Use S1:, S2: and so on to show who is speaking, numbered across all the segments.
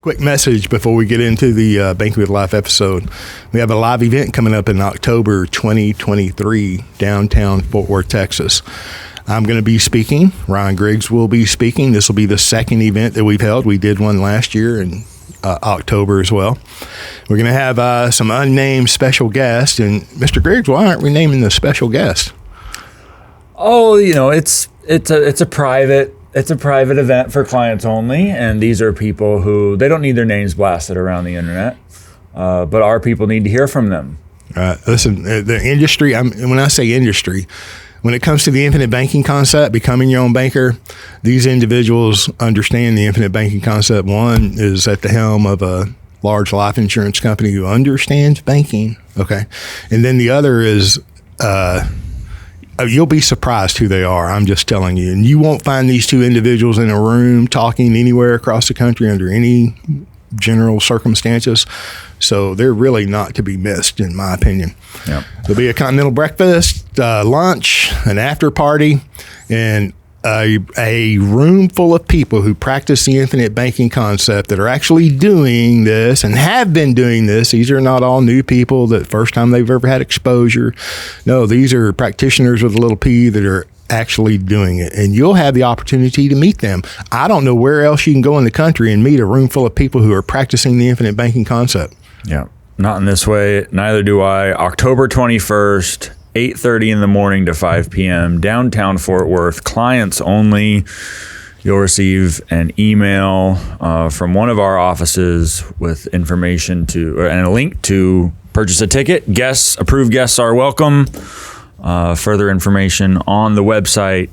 S1: Quick message before we get into the Banking with Life episode. We have a live event coming up in October 2023, downtown Fort Worth, Texas. I'm going to be speaking. Ryan Griggs will be speaking. This will be the second event that we've held. We did one last year in October as well. We're going to have some unnamed special guests. And Mr. Griggs, why aren't we naming the special guest?
S2: Oh, it's a private event for clients only, and these are people who they don't need their names blasted around the internet, but our people need to hear from them.
S1: Listen, the industry. When I say industry, when it comes to the infinite banking concept, becoming your own banker, these individuals understand the infinite banking concept. One is at the helm of a large life insurance company who understands banking. Okay, and then the other is. You'll be surprised who they are. I'm just telling you. And you won't find these two individuals in a room talking anywhere across the country under any general circumstances. So they're really not to be missed, in my opinion. Yep. There'll be a continental breakfast, lunch, an after party, and a room full of people who practice the infinite banking concept that are actually doing this and have been doing this. These are not all new people that first time they've ever had exposure. No, these are practitioners with a little P that are actually doing it, and you'll have the opportunity to meet them. I don't know where else you can go in the country and meet a room full of people who are practicing the infinite banking concept.
S2: Yeah, not in this way. Neither do I. October 21st. 8:30 in the morning to 5 p.m. downtown Fort Worth, clients only. You'll receive an email from one of our offices with information and a link to purchase a ticket. Approved guests are welcome. Further information on the website.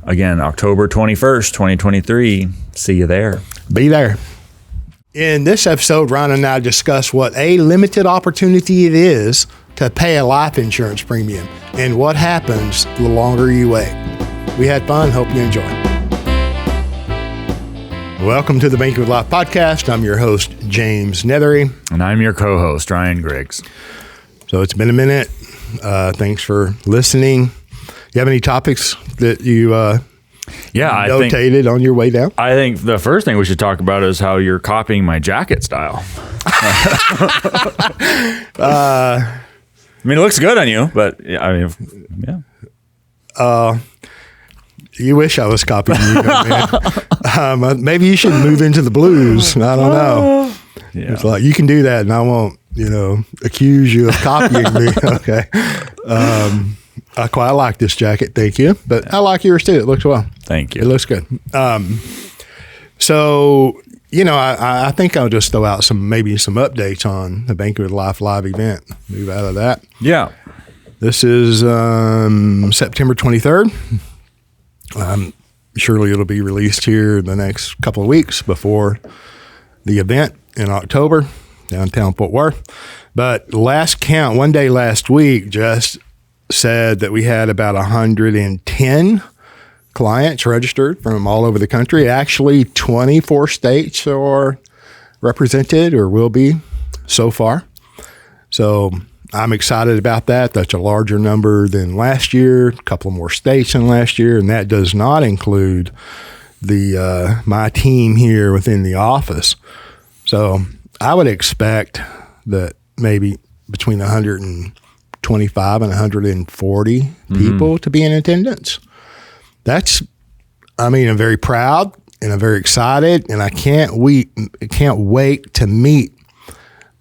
S2: Again, October 21st, 2023. See you there.
S1: Be there. In this episode, Ron and I discuss what a limited opportunity it is to pay a life insurance premium and what happens the longer you wait. We had fun. Hope you enjoy. Welcome to the Banking with Life podcast. I'm your host, James Neathery.
S2: And I'm your co-host, Ryan Griggs.
S1: So it's been a minute. Thanks for listening. You have any topics that you notated on your way down?
S2: I think the first thing we should talk about is how you're copying my jacket style. I mean, it looks good on you, but yeah.
S1: You wish I was copying you, man. Maybe you should move into the blues. I don't know. Yeah. It's like, you can do that and I won't, accuse you of copying me. Okay. I quite like this jacket. Thank you. But I like yours too. It looks well.
S2: Thank you.
S1: It looks good. I think I'll just throw out some updates on the Banking with Life live event. Move out of that.
S2: Yeah.
S1: This is September 23rd. Surely it'll be released here in the next couple of weeks before the event in October, downtown Fort Worth. But last count, one day last week, just said that we had about 110 clients registered from all over the country. Actually, 24 states are represented or will be so far. So I'm excited about that. That's a larger number than last year, a couple more states than last year, and that does not include the my team here within the office. So I would expect that maybe between 125 and 140 people to be in attendance. I'm very proud and I'm very excited, and I can't wait to meet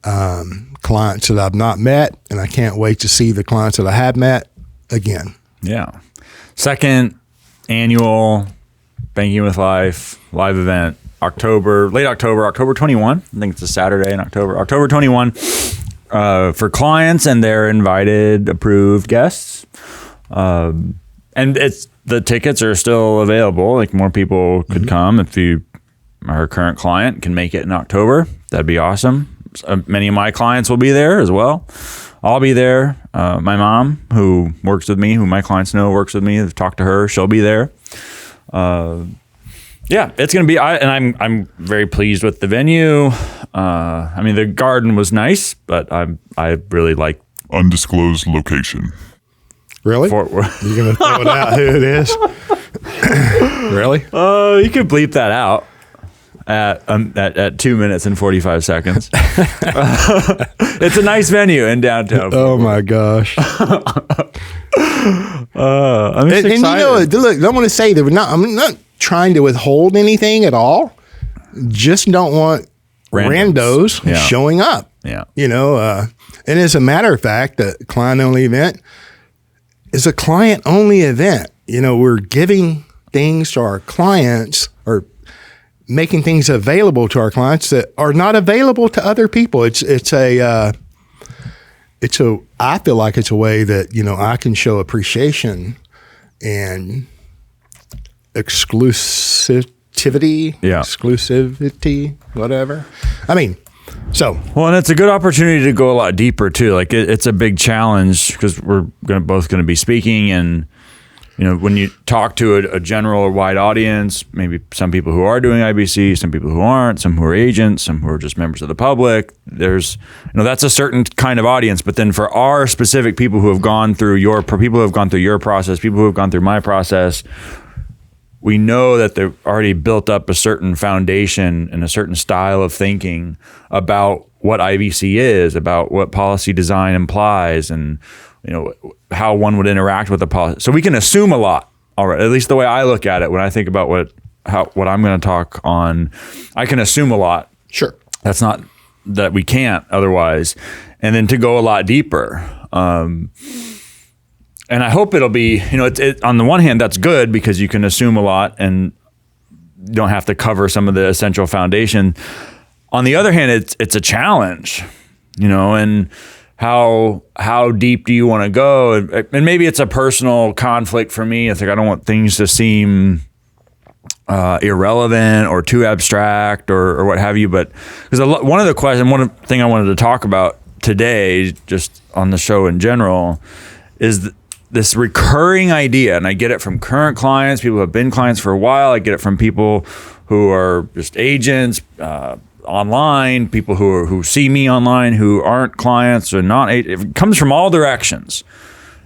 S1: clients that I've not met, and I can't wait to see the clients that I have met again.
S2: Yeah. Second annual Banking with Life live event, late October 21. I think it's a Saturday in October 21, for clients and their invited approved guests. And the tickets are still available. Like, more people could come. If you are a current client, can make it in October, that'd be awesome. Many of my clients will be there as well. I'll be there. My mom, who works with me, who my clients know works with me, I've talked to her. She'll be there. It's going to be, and I'm very pleased with the venue. The garden was nice, but I really like
S3: undisclosed location.
S1: Really?
S2: Fort Worth.
S1: You're going to throw it out who it is? Really?
S2: You could bleep that out. at 2 minutes and 45 seconds. It's a nice venue in downtown.
S1: Oh my gosh.
S2: I'm just
S1: And
S2: excited.
S1: look, I want to say that I'm not trying to withhold anything at all. Just don't want randos
S2: Yeah.
S1: showing up.
S2: Yeah.
S1: And as a matter of fact, the client-only event is a client-only event. We're giving things to our clients or making things available to our clients that are not available to other people. I feel like it's a way that, I can show appreciation and exclusivity, whatever.
S2: Well, and it's a good opportunity to go a lot deeper too. Like it's a big challenge because we're both going to be speaking, and when you talk to a general or wide audience, maybe some people who are doing IBC, some people who aren't, some who are agents, some who are just members of the public. There's, that's a certain kind of audience. But then for our specific people who have gone through your process, people who have gone through my process, we know that they've already built up a certain foundation and a certain style of thinking about what IBC is, about what policy design implies, and how one would interact with the policy. So we can assume a lot. All right, at least the way I look at it when I think about what I'm going to talk on, I can assume a lot.
S1: Sure.
S2: That's not that we can't otherwise, and then to go a lot deeper. And I hope it'll be, on the one hand, that's good because you can assume a lot and you don't have to cover some of the essential foundation. On the other hand, it's a challenge, and how deep do you want to go? And maybe it's a personal conflict for me. It's like, I don't want things to seem irrelevant or too abstract or what have you. But because one thing I wanted to talk about today, just on the show in general, is this recurring idea, and I get it from current clients, people who have been clients for a while. I get it from people who are just agents online, people who see me online who aren't clients or not. It comes from all directions.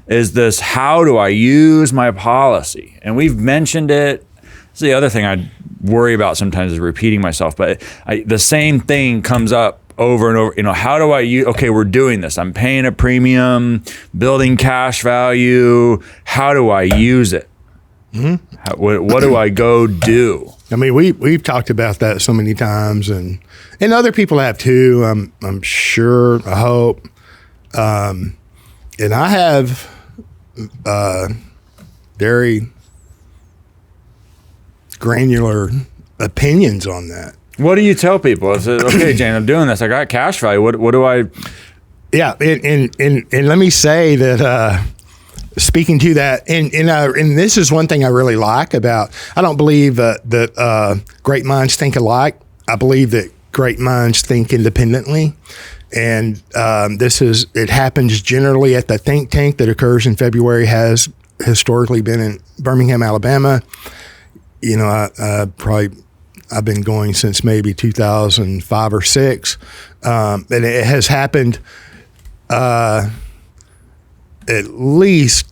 S2: Is this, how do I use my policy? And we've mentioned it. It's the other thing I worry about sometimes is repeating myself, but the same thing comes up over and over. How do I use, okay, we're doing this. I'm paying a premium, building cash value. How do I use it? Mm-hmm. What do I go do?
S1: We've talked about that so many times, and other people have too. I'm sure, I hope. And I have very granular opinions on that.
S2: What do you tell people? I said, okay, Jane, I'm doing this. I got cash value. What do I?
S1: Yeah, and let me say that speaking to that, and this is one thing I really like about. I don't believe that great minds think alike. I believe that great minds think independently, and it happens generally at the think tank that occurs in February. Has historically been in Birmingham, Alabama. I've been going since maybe 2005 or 6. And it has happened at least,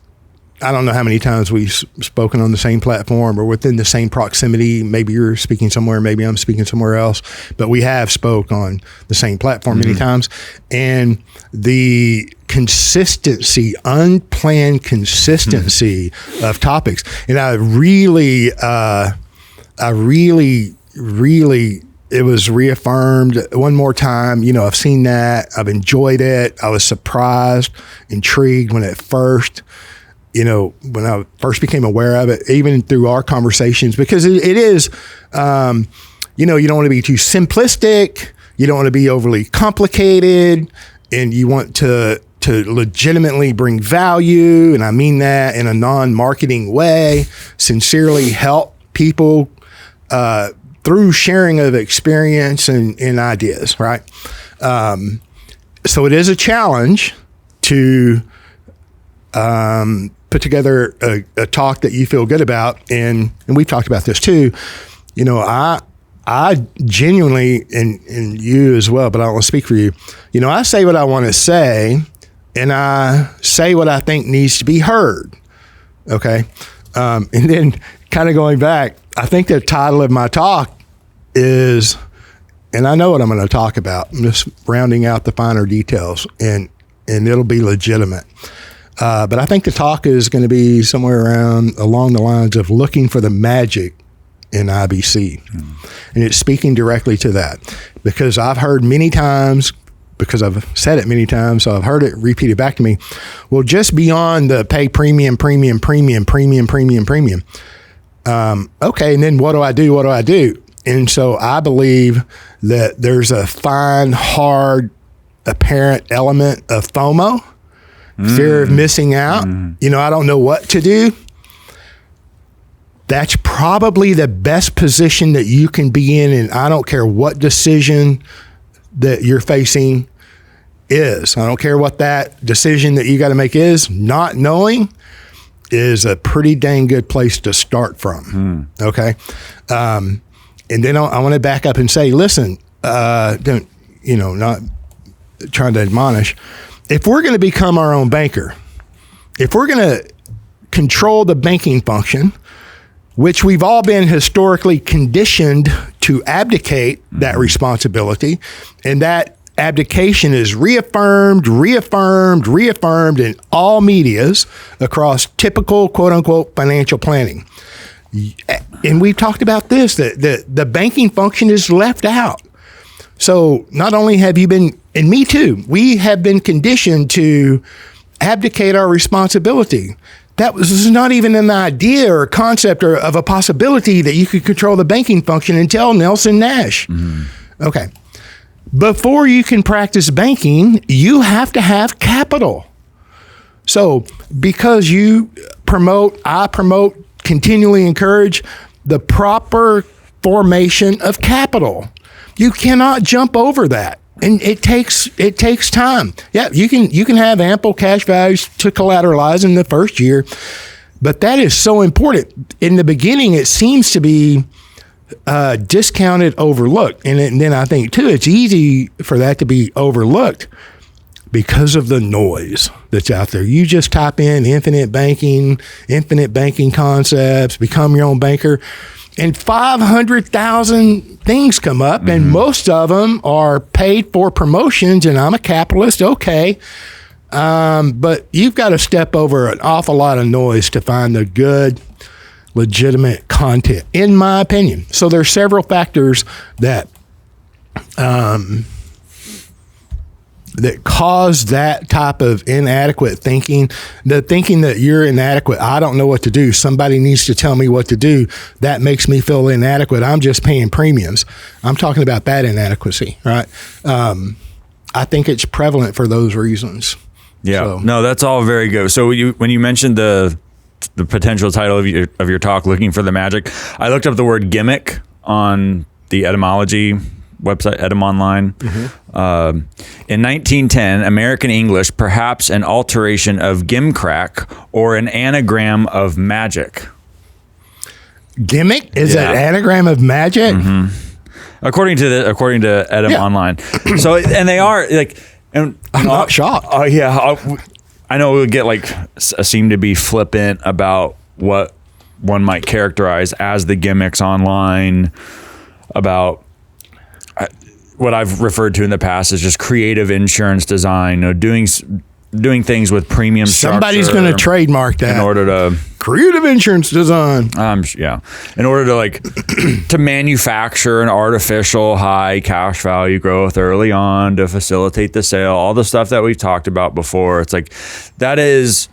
S1: I don't know how many times we've spoken on the same platform or within the same proximity. Maybe you're speaking somewhere, maybe I'm speaking somewhere else, but we have spoke on the same platform many times. And the consistency, unplanned consistency of topics. And I really, it was reaffirmed one more time. I've seen that. I've enjoyed it. I was surprised, intrigued when I first became aware of it, even through our conversations, because it is, you don't want to be too simplistic. You don't want to be overly complicated, and you want to legitimately bring value. And I mean that in a non-marketing way, sincerely help people through sharing of experience and ideas, right? So it is a challenge to put together a talk that you feel good about, and we've talked about this too. I genuinely, and you as well, but I don't want to speak for you. I say what I want to say, and I say what I think needs to be heard. Okay, and then kind of going back, I think the title of my talk is, and I know what I'm going to talk about. I'm just rounding out the finer details, and it'll be legitimate. But I think the talk is going to be somewhere around along the lines of looking for the magic in IBC. And it's speaking directly to that, because I've heard many times, because I've said it many times, so I've heard it repeated back to me. Well, just beyond the pay premium. Okay, and then what do I do? And so I believe that there's a fine, hard, apparent element of FOMO, fear of missing out. I don't know what to do. That's probably the best position that you can be in, and I don't care what decision that you're facing is. I don't care what that decision that you got to make is. Not knowing is a pretty dang good place to start from. Okay. And then I want to back up and say, listen, don't, not trying to admonish. If we're going to become our own banker, if we're going to control the banking function, which we've all been historically conditioned to abdicate that responsibility, and that abdication is reaffirmed in all medias across typical quote-unquote financial planning. And we've talked about this, that the banking function is left out. So not only have you been, and me too, we have been conditioned to abdicate our responsibility. That was not even an idea or a concept or of a possibility that you could control the banking function until Nelson Nash. Okay. Before you can practice banking, you have to have capital. So because I promote, continually encourage the proper formation of capital. You cannot jump over that. And it takes time. Yeah, you can have ample cash values to collateralize in the first year, but that is so important. In the beginning, it seems to be discounted, overlooked, and then I think too, it's easy for that to be overlooked because of the noise that's out there. You just type in infinite banking concepts, become your own banker, and 500,000 things come up, and most of them are paid for promotions, and I'm a capitalist, okay. But you've got to step over an awful lot of noise to find the good, legitimate content, in my opinion. So there's several factors that that cause that type of inadequate thinking, the thinking that you're inadequate. I don't know what to do. Somebody needs to tell me what to do. That makes me feel inadequate. I'm just paying premiums. I'm talking about that inadequacy, right? I think it's prevalent for those reasons.
S2: Yeah,
S1: So,
S2: no, that's all very good. So when you mentioned the potential title of your talk, looking for the magic, I looked up the word gimmick on the etymology website, Edym Online. In 1910, American English, perhaps an alteration of gimcrack or an anagram of magic.
S1: Gimmick is an anagram of magic.
S2: According to Edym Online. So, and they are like, and
S1: I'm not shocked.
S2: I know we'll get seem to be flippant about what one might characterize as the gimmicks online, about what I've referred to in the past as just creative insurance design, doing things with premium structure.
S1: Somebody's going to trademark that
S2: in order to
S1: creative insurance design.
S2: In order to to manufacture an artificial high cash value growth early on to facilitate the sale, all the stuff that we've talked about before. It's like, that is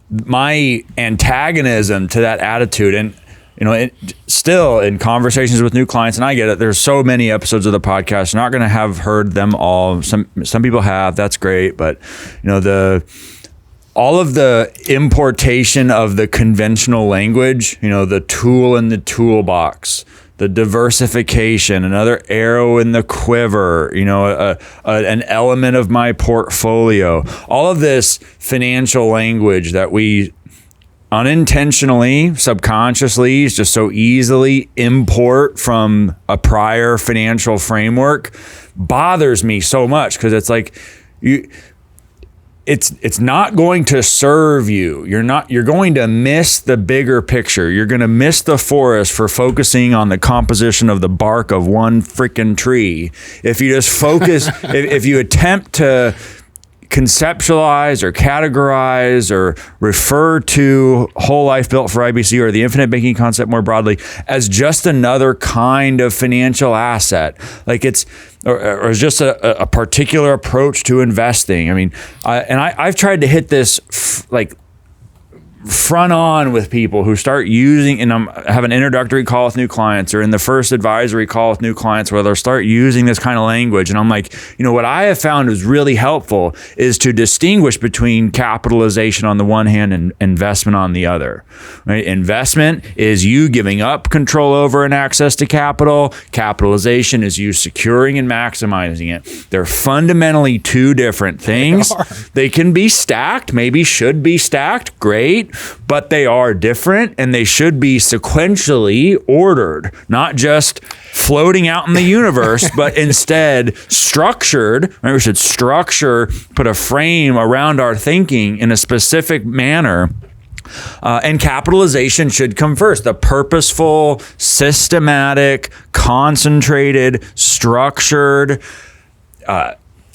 S2: my antagonism to that attitude. And still in conversations with new clients, and I get it, there's so many episodes of the podcast, you're not going to have heard them all. Some people have, that's great. But all of the importation of the conventional language, the tool in the toolbox, the diversification, another arrow in the quiver, an element of my portfolio, all of this financial language that we unintentionally, subconsciously, just so easily import from a prior financial framework bothers me so much, because it's like it's not going to serve you. You're going to miss the bigger picture. You're going to miss the forest for focusing on the composition of the bark of one freaking tree. If you just focus, if you attempt to conceptualize or categorize or refer to whole life built for IBC or the infinite banking concept more broadly as just another kind of financial asset, like it's or just a particular approach to investing. I mean, I've tried to hit this front on with people who start using, and I have an introductory call with new clients or in the first advisory call with new clients where they'll start using this kind of language. And I'm like, what I have found is really helpful is to distinguish between capitalization on the one hand and investment on the other. Right? Investment is you giving up control over and access to capital. Capitalization is you securing and maximizing it. They're fundamentally two different things. They can be stacked, maybe should be stacked, great. But they are different and they should be sequentially ordered, not just floating out in the universe, but instead structured. Right? We should put a frame around our thinking in a specific manner. And capitalization should come first. The purposeful, systematic, concentrated, structured,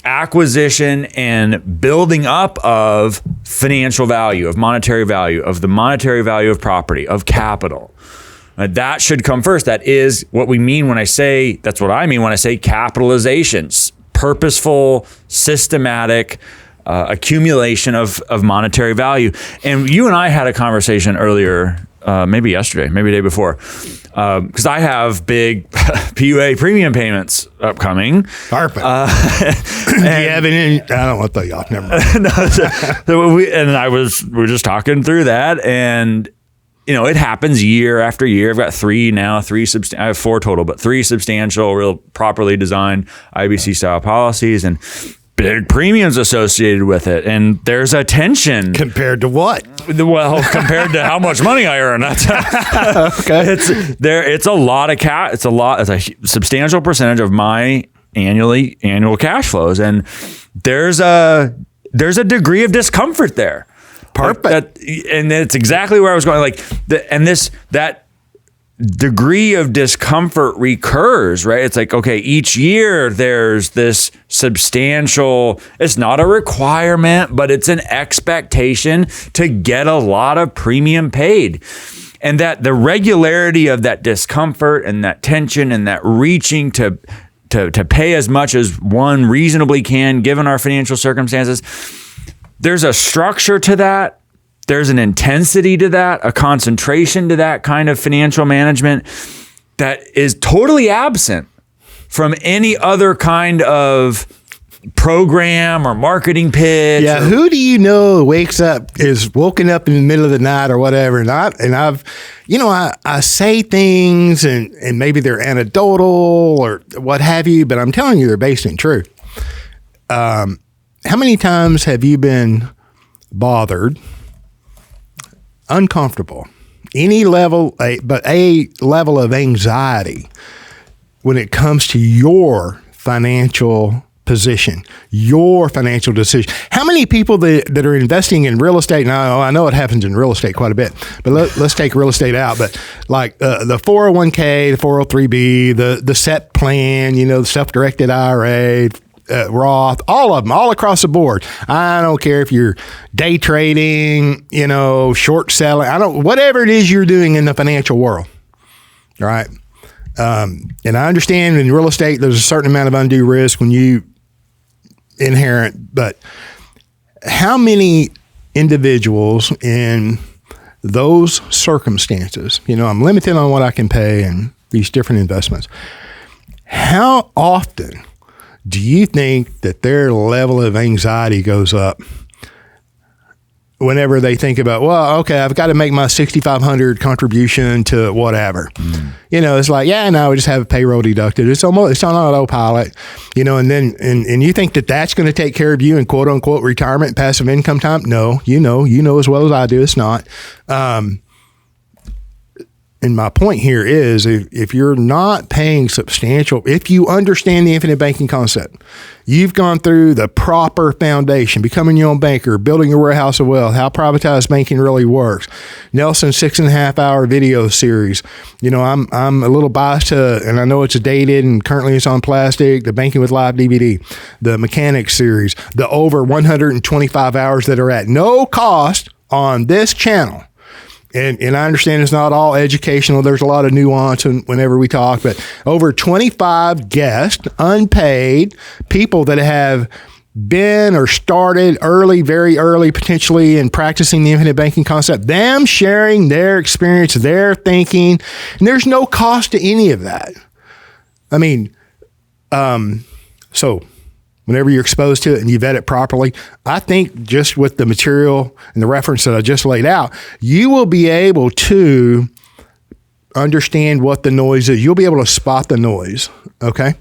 S2: acquisition and building up of financial value, of monetary value, of the monetary value of property, of capital. That should come first. That is what we mean when I say, that's what I mean when I say capitalizations, purposeful, systematic accumulation of monetary value. And you and I had a conversation earlier, maybe yesterday, maybe the day before, because I have big PUA premium payments upcoming.
S1: Perfect. Do you have any? I don't want to throw you off. Never mind.
S2: We were just talking through that, and it happens year after year. I've got I have 4 total, but 3 substantial, real properly designed IBC style policies, and big premiums associated with it, and there's a tension
S1: compared to what?
S2: Well, compared to how much money I earn. That's okay. It's a lot of It's a substantial percentage of my annual cash flows, and there's a degree of discomfort there.
S1: Perfect.
S2: And it's exactly where I was going. That degree of discomfort recurs, right? It's like, okay, each year there's this substantial, it's not a requirement, but it's an expectation to get a lot of premium paid. And that the regularity of that discomfort and that tension and that reaching to pay as much as one reasonably can, given our financial circumstances, there's a structure to that. There's an intensity to that, a concentration to that kind of financial management that is totally absent from any other kind of program or marketing pitch.
S1: Yeah, who do you know is woken up in the middle of the night or whatever, and I say things and maybe they're anecdotal or what have you, but I'm telling you they're based in truth. How many times have you been bothered, uncomfortable, any level, but a level of anxiety when it comes to your financial position, your financial decision? How many people that are investing in real estate? Now, I know it happens in real estate quite a bit, but let's take real estate out. But like the 401k, the 403b, the SEP plan, the self-directed IRA, Roth, all of them, all across the board. I don't care if you're day trading, short selling, whatever it is you're doing in the financial world, right? And I understand in real estate, there's a certain amount of undue risk when you inherit, but how many individuals in those circumstances, I'm limited on what I can pay and these different investments. How often do you think that their level of anxiety goes up whenever they think about, well, okay, I've got to make my $6,500 contribution to whatever? It's like, we just have a payroll deducted. It's on autopilot, and you think that that's going to take care of you in quote unquote retirement and passive income time? No, you know as well as I do, it's not. and my point here is if you're not paying substantial, if you understand the infinite banking concept, you've gone through the proper foundation, becoming your own banker, building your warehouse of wealth, how privatized banking really works, Nelson's 6.5 hour video series. I'm a little biased to, and I know it's dated and currently it's on plastic, the Banking with Live DVD, the Mechanics series, the over 125 hours that are at no cost on this channel. And I understand it's not all educational. There's a lot of nuance whenever we talk, but over 25 guests, unpaid, people that have been or started early, very early, potentially in practicing the infinite banking concept, them sharing their experience, their thinking, and there's no cost to any of that. I mean, so whenever you're exposed to it and you vet it properly, I think just with the material and the reference that I just laid out, you will be able to understand what the noise is. You'll be able to spot the noise, okay?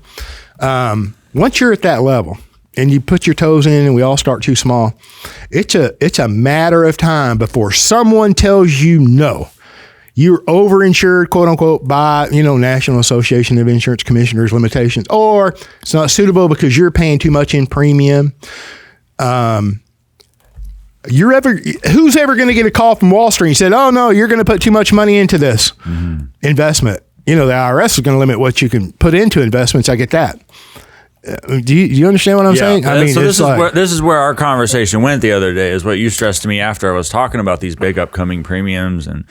S1: Once you're at that level and you put your toes in and we all start too small, it's a matter of time before someone tells you no. You're overinsured, quote unquote, by, National Association of Insurance Commissioners limitations, or it's not suitable because you're paying too much in premium. Who's ever going to get a call from Wall Street and said, oh no, you're going to put too much money into this investment. The IRS is going to limit what you can put into investments. I get that. Do you understand what I'm saying? I mean,
S2: so this is where our conversation went the other day, is what you stressed to me after I was talking about these big upcoming premiums, and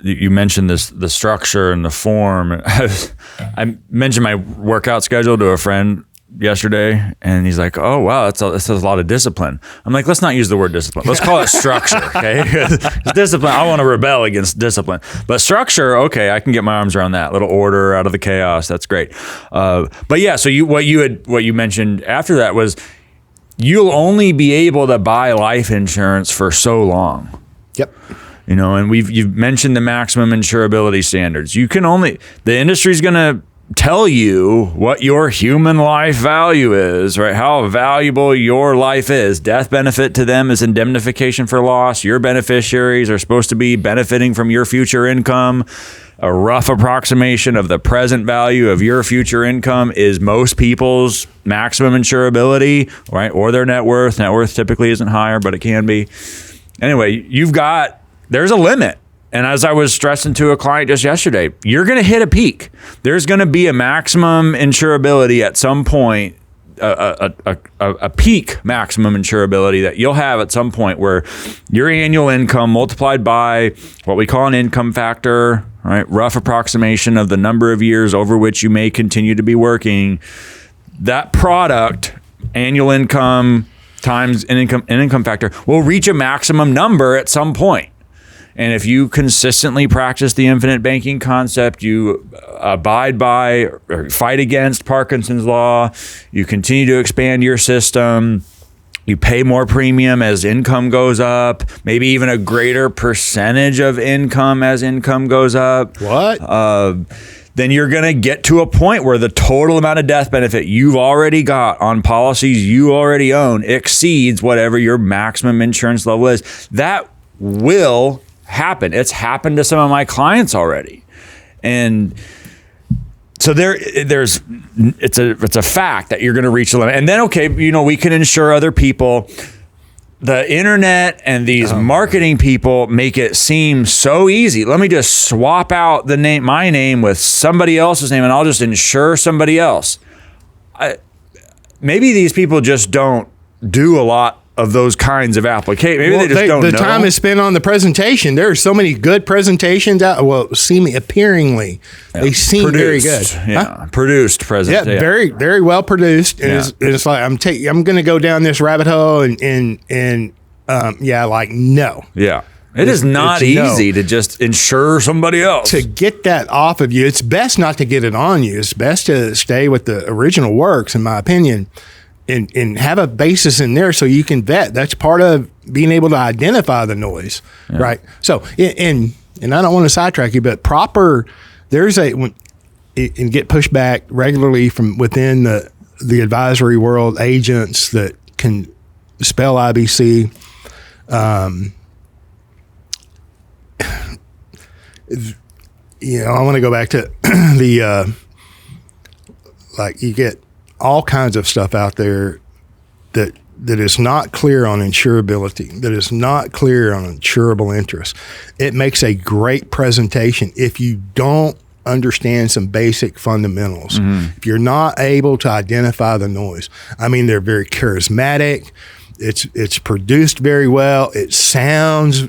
S2: you mentioned the structure and the form. I mentioned my workout schedule to a friend yesterday, and he's like, "Oh wow, that says a lot of discipline." I'm like, "Let's not use the word discipline. Let's call it structure." Okay, it's discipline. I want to rebel against discipline, but structure. Okay, I can get my arms around that. Little order out of the chaos. That's great. But yeah, so what you mentioned after that was you'll only be able to buy life insurance for so long.
S1: Yep.
S2: And you've mentioned the maximum insurability standards. The industry's going to tell you what your human life value is, right? How valuable your life is. Death benefit to them is indemnification for loss. Your beneficiaries are supposed to be benefiting from your future income. A rough approximation of the present value of your future income is most people's maximum insurability, right? Or their net worth. Net worth typically isn't higher, but it can be. Anyway, there's a limit. And as I was stressing to a client just yesterday, you're going to hit a peak. There's going to be a maximum insurability at some point, a peak maximum insurability that you'll have at some point where your annual income multiplied by what we call an income factor, right? Rough approximation of the number of years over which you may continue to be working. That product, annual income times an income factor, will reach a maximum number at some point. And if you consistently practice the infinite banking concept, you abide by or fight against Parkinson's law, you continue to expand your system, you pay more premium as income goes up, maybe even a greater percentage of income as income goes up. Then you're going to get to a point where the total amount of death benefit you've already got on policies you already own exceeds whatever your maximum insurance level is. That will happen. It's happened to some of my clients already. And so it's a fact that you're going to reach the limit. And then, okay, we can insure other people. The internet and these marketing people make it seem so easy. Let me just swap out my name with somebody else's name and I'll just insure somebody else. Maybe these people just don't do a lot of those kinds of applications. Maybe they just don't know.
S1: The time is spent on the presentation. There are so many good presentations out. Well, appearingly, they seem
S2: produced,
S1: very good.
S2: Yeah, produced presentation.
S1: Yeah, very, very well produced. And it's like I'm going to go down this rabbit hole and no.
S2: Yeah. It is not easy to just insure somebody else.
S1: To get that off of you, it's best not to get it on you. It's best to stay with the original works, in my opinion. And have a basis in there so you can vet. That's part of being able to identify the noise, right? So, and I don't want to sidetrack you, but and get pushback regularly from within the advisory world, agents that can spell IBC. I want to go back to the like you get all kinds of stuff out there that is not clear on insurability, that is not clear on insurable interest. It makes a great presentation if you don't understand some basic fundamentals. If you're not able to identify the noise. I mean, they're very charismatic. It's produced very well. It sounds,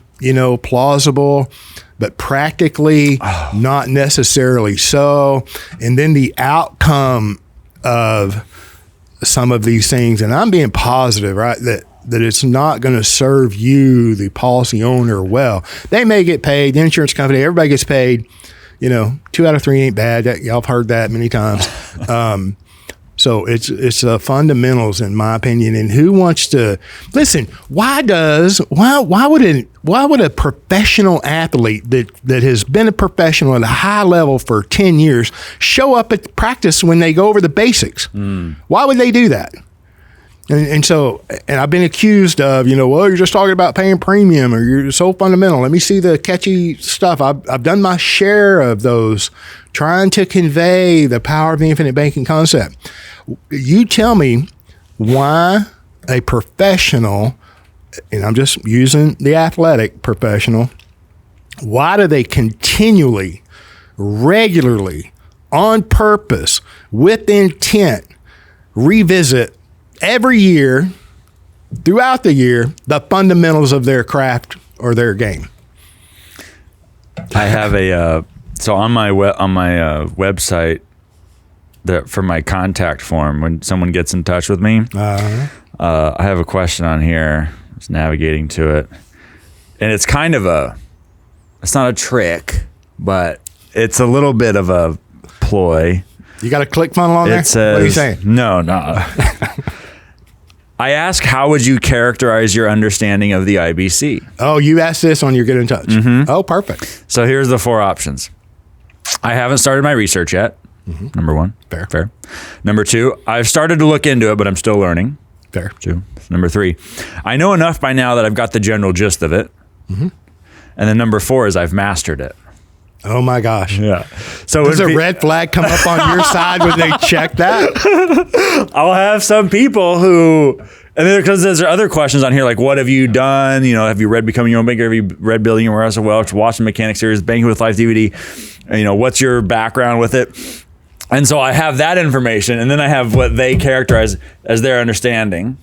S1: plausible, but practically not necessarily so. And then the outcome of some of these things, and I'm being positive, right, that it's not going to serve you, the policy owner, well. They may get paid, the insurance company, everybody gets paid. 2 out of 3 ain't bad. Y'all have heard that many times. So it's the fundamentals, in my opinion. And who wants to listen? Why would a professional athlete that has been a professional at a high level for 10 years show up at practice when they go over the basics? Why would they do that? And so I've been accused of, well, you're just talking about paying premium, or you're so fundamental. Let me see the catchy stuff. I've done my share of those, trying to convey the power of the infinite banking concept. You tell me why a professional, and I'm just using the athletic professional, why do they continually, regularly, on purpose, with intent, revisit every year, throughout the year, the fundamentals of their craft or their game?
S2: I have on my website, for my contact form, when someone gets in touch with me, I have a question on here. I was navigating to it, and it's kind of it's not a trick, but it's a little bit of a ploy.
S1: You got a click funnel on there?
S2: It says,
S1: what are you saying?
S2: No. I ask, how would you characterize your understanding of the IBC?
S1: Oh, you asked this on your Get in Touch. Oh, perfect.
S2: So here's the 4 options. I haven't started my research yet. Number 1. Fair. Number 2, I've started to look into it, but I'm still learning.
S1: Fair.
S2: 2. Number 3, I know enough by now that I've got the general gist of it. And then number 4 is I've mastered it.
S1: Oh my gosh.
S2: Yeah. So
S1: does a red flag come up on your side when they check that?
S2: I'll have some people who, and then because there's other questions on here, like, what have you done? Have you read Becoming Your Own Banker? Have you read Building Your Warehouse of Wealth, watching Mechanics series, Banking with Life DVD? What's your background with it? And so I have that information, and then I have what they characterize as their understanding.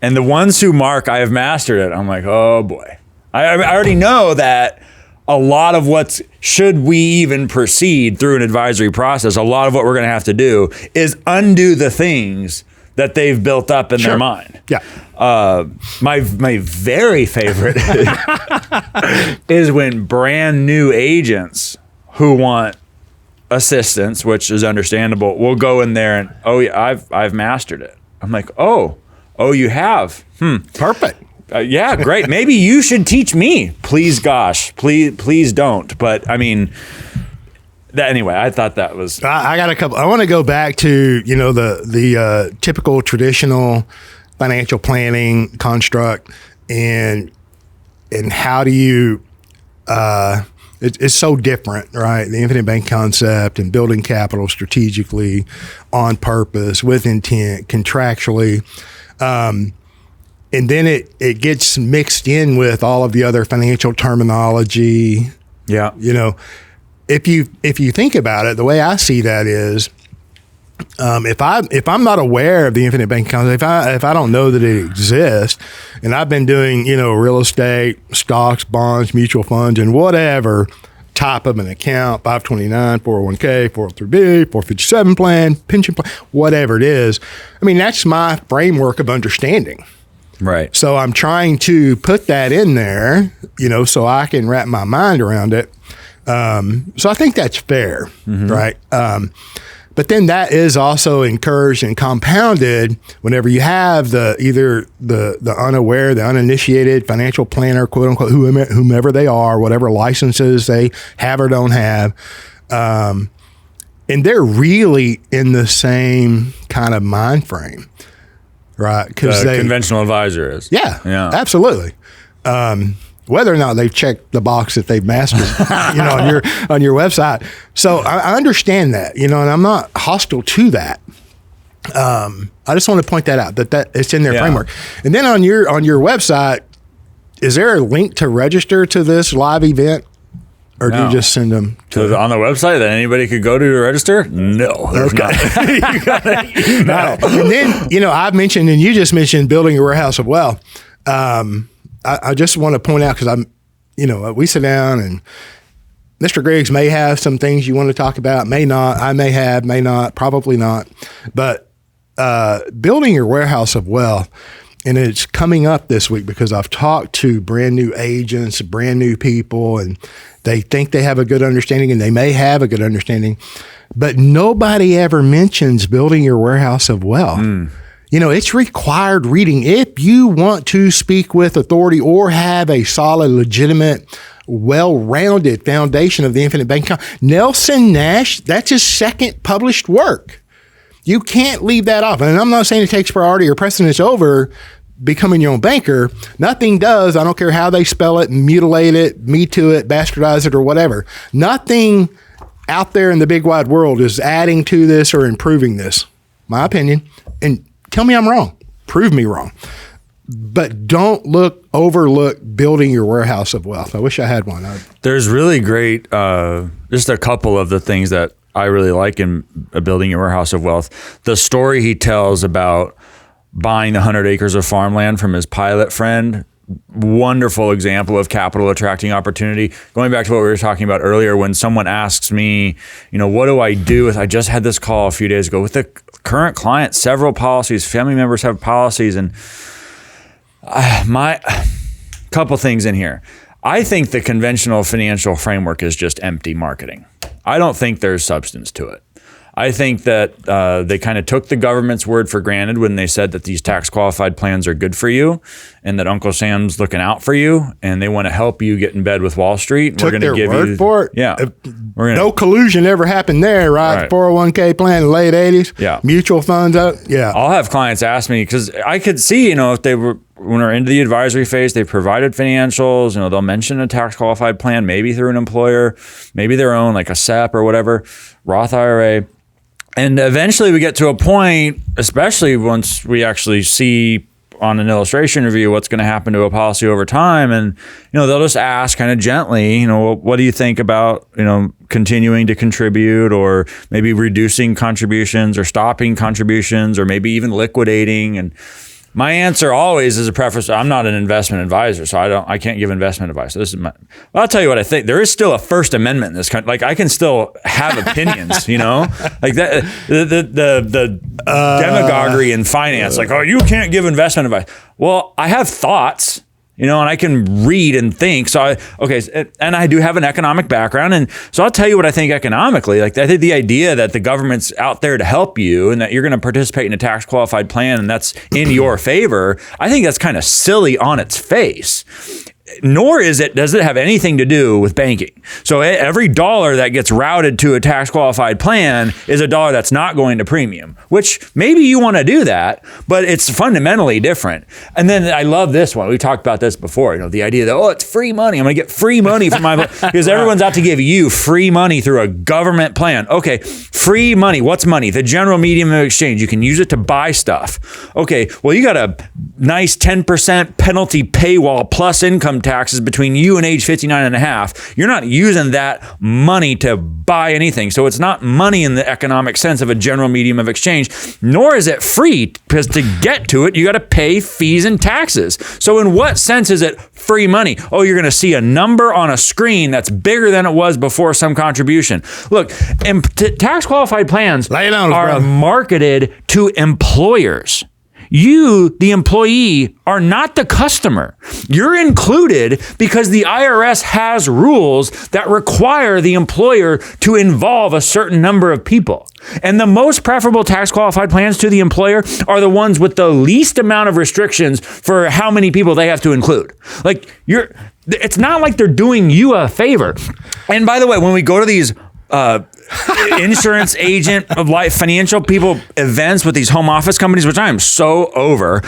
S2: And the ones who mark, I have mastered it, I'm like, oh boy. I already know that a lot of should we even proceed through an advisory process, a lot of what we're going to have to do is undo the things that they've built up in their mind.
S1: Yeah.
S2: My very favorite is when brand new agents who want assistance, which is understandable, will go in there and, oh yeah, I've mastered it. I'm like, oh, you have.
S1: Perfect.
S2: Yeah, great. Maybe you should teach me. Please, gosh, please don't. But I mean, anyway, I thought that was.
S1: I got a couple. I want to go back to the typical traditional financial planning construct, and how do you. It's so different, right? The infinite bank concept and building capital strategically, on purpose, with intent, contractually. And then it gets mixed in with all of the other financial terminology.
S2: Yeah.
S1: If you think about it, the way I see that is, if I'm not aware of the infinite banking concept, if I don't know that it exists, and I've been doing real estate, stocks, bonds, mutual funds, and whatever type of an account, 529, 401k, 403b, 457 plan, pension plan, whatever it is, I mean, that's my framework of understanding.
S2: Right.
S1: So I'm trying to put that in there, so I can wrap my mind around it. So I think that's fair, right? But then that is also encouraged and compounded whenever you have either the unaware, the uninitiated financial planner, quote unquote, whomever they are, whatever licenses they have or don't have. And they're really in the same kind of mind frame, right?
S2: Because the conventional advisor is.
S1: Yeah, absolutely. whether or not they've checked the box that they've mastered, on your website. So I understand that, and I'm not hostile to that. I just want to point that out that it's in their framework. And then on your website, is there a link to register to this live event? Or do you just send them
S2: on the website that anybody could go to register? No, there's not.
S1: No. And then, I've mentioned, and you just mentioned building a warehouse of wealth. I just want to point out, because we sit down and Mr. Griggs may have some things you want to talk about, may not. I may have, may not, probably not. But building your warehouse of wealth, and it's coming up this week because I've talked to brand new agents, brand new people, and they think they have a good understanding, and they may have a good understanding, but nobody ever mentions building your warehouse of wealth. It's required reading. If you want to speak with authority or have a solid, legitimate, well-rounded foundation of the infinite banking, Nelson Nash, that's his second published work. You can't leave that off. And I'm not saying it takes priority or precedence over becoming your own banker. Nothing does. I don't care how they spell it, mutilate it, me too it, bastardize it, or whatever. Nothing out there in the big wide world is adding to this or improving this. My opinion. And tell me I'm wrong. Prove me wrong. But don't overlook building your warehouse of wealth. I wish I had one.
S2: There's really great, just a couple of the things that I really like in building your warehouse of wealth. The story he tells about buying the 100 acres of farmland from his pilot friend, wonderful example of capital attracting opportunity. Going back to what we were talking about earlier, when someone asks me, what do I do with, I just had this call a few days ago with the current client, several policies, family members have policies, and my couple things in here. I think the conventional financial framework is just empty marketing. I don't think there's substance to it. I think that they kind of took the government's word for granted when they said that these tax qualified plans are good for you and that Uncle Sam's looking out for you and they want to help you get in bed with Wall Street.
S1: Took their word for it?
S2: Yeah.
S1: No collusion ever happened there, right? 401k plan in the late 80s.
S2: Yeah.
S1: Mutual funds up. Yeah.
S2: I'll have clients ask me, because I could see, if they were, when we're into the advisory phase, they've provided financials, they'll mention a tax qualified plan, maybe through an employer, maybe their own, like a SEP or whatever, Roth IRA. And eventually we get to a point, especially once we actually see on an illustration review what's going to happen to a policy over time. And, they'll just ask kind of gently, what do you think about, continuing to contribute, or maybe reducing contributions or stopping contributions, or maybe even liquidating. And my answer always is a preface. I'm not an investment advisor, so I can't give investment advice. I'll tell you what I think. There is still a First Amendment in this country. Like, I can still have opinions, like that, the demagoguery in finance, like, oh, you can't give investment advice. Well, I have thoughts, and I can read and think. So and I do have an economic background. And so I'll tell you what I think economically. Like, I think the idea that the government's out there to help you and that you're going to participate in a tax qualified plan and that's in your favor, I think that's kind of silly on its face. Nor does it have anything to do with banking. So every dollar that gets routed to a tax qualified plan is a dollar that's not going to premium, which maybe you want to do that, but it's fundamentally different. And then I love this one. We talked about this before, the idea that, it's free money. I'm going to get free money from my, because everyone's out to give you free money through a government plan. Okay, free money. What's money? The general medium of exchange. You can use it to buy stuff. Okay, well, you got a nice 10% penalty paywall plus income taxes between you and age 59 and a half. You're not using that money to buy anything. So it's not money in the economic sense of a general medium of exchange, nor is it free, because to get to it, you got to pay fees and taxes. So in what sense is it free money? Oh, you're going to see a number on a screen that's bigger than it was before some contribution. Look, tax qualified plans are marketed to employers. You, the employee, are not the customer. You're included because the IRS has rules that require the employer to involve a certain number of people. And the most preferable tax qualified plans to the employer are the ones with the least amount of restrictions for how many people they have to include. Like, it's not like they're doing you a favor. And by the way, when we go to these insurance agent of life, financial people events with these home office companies, which I am so over.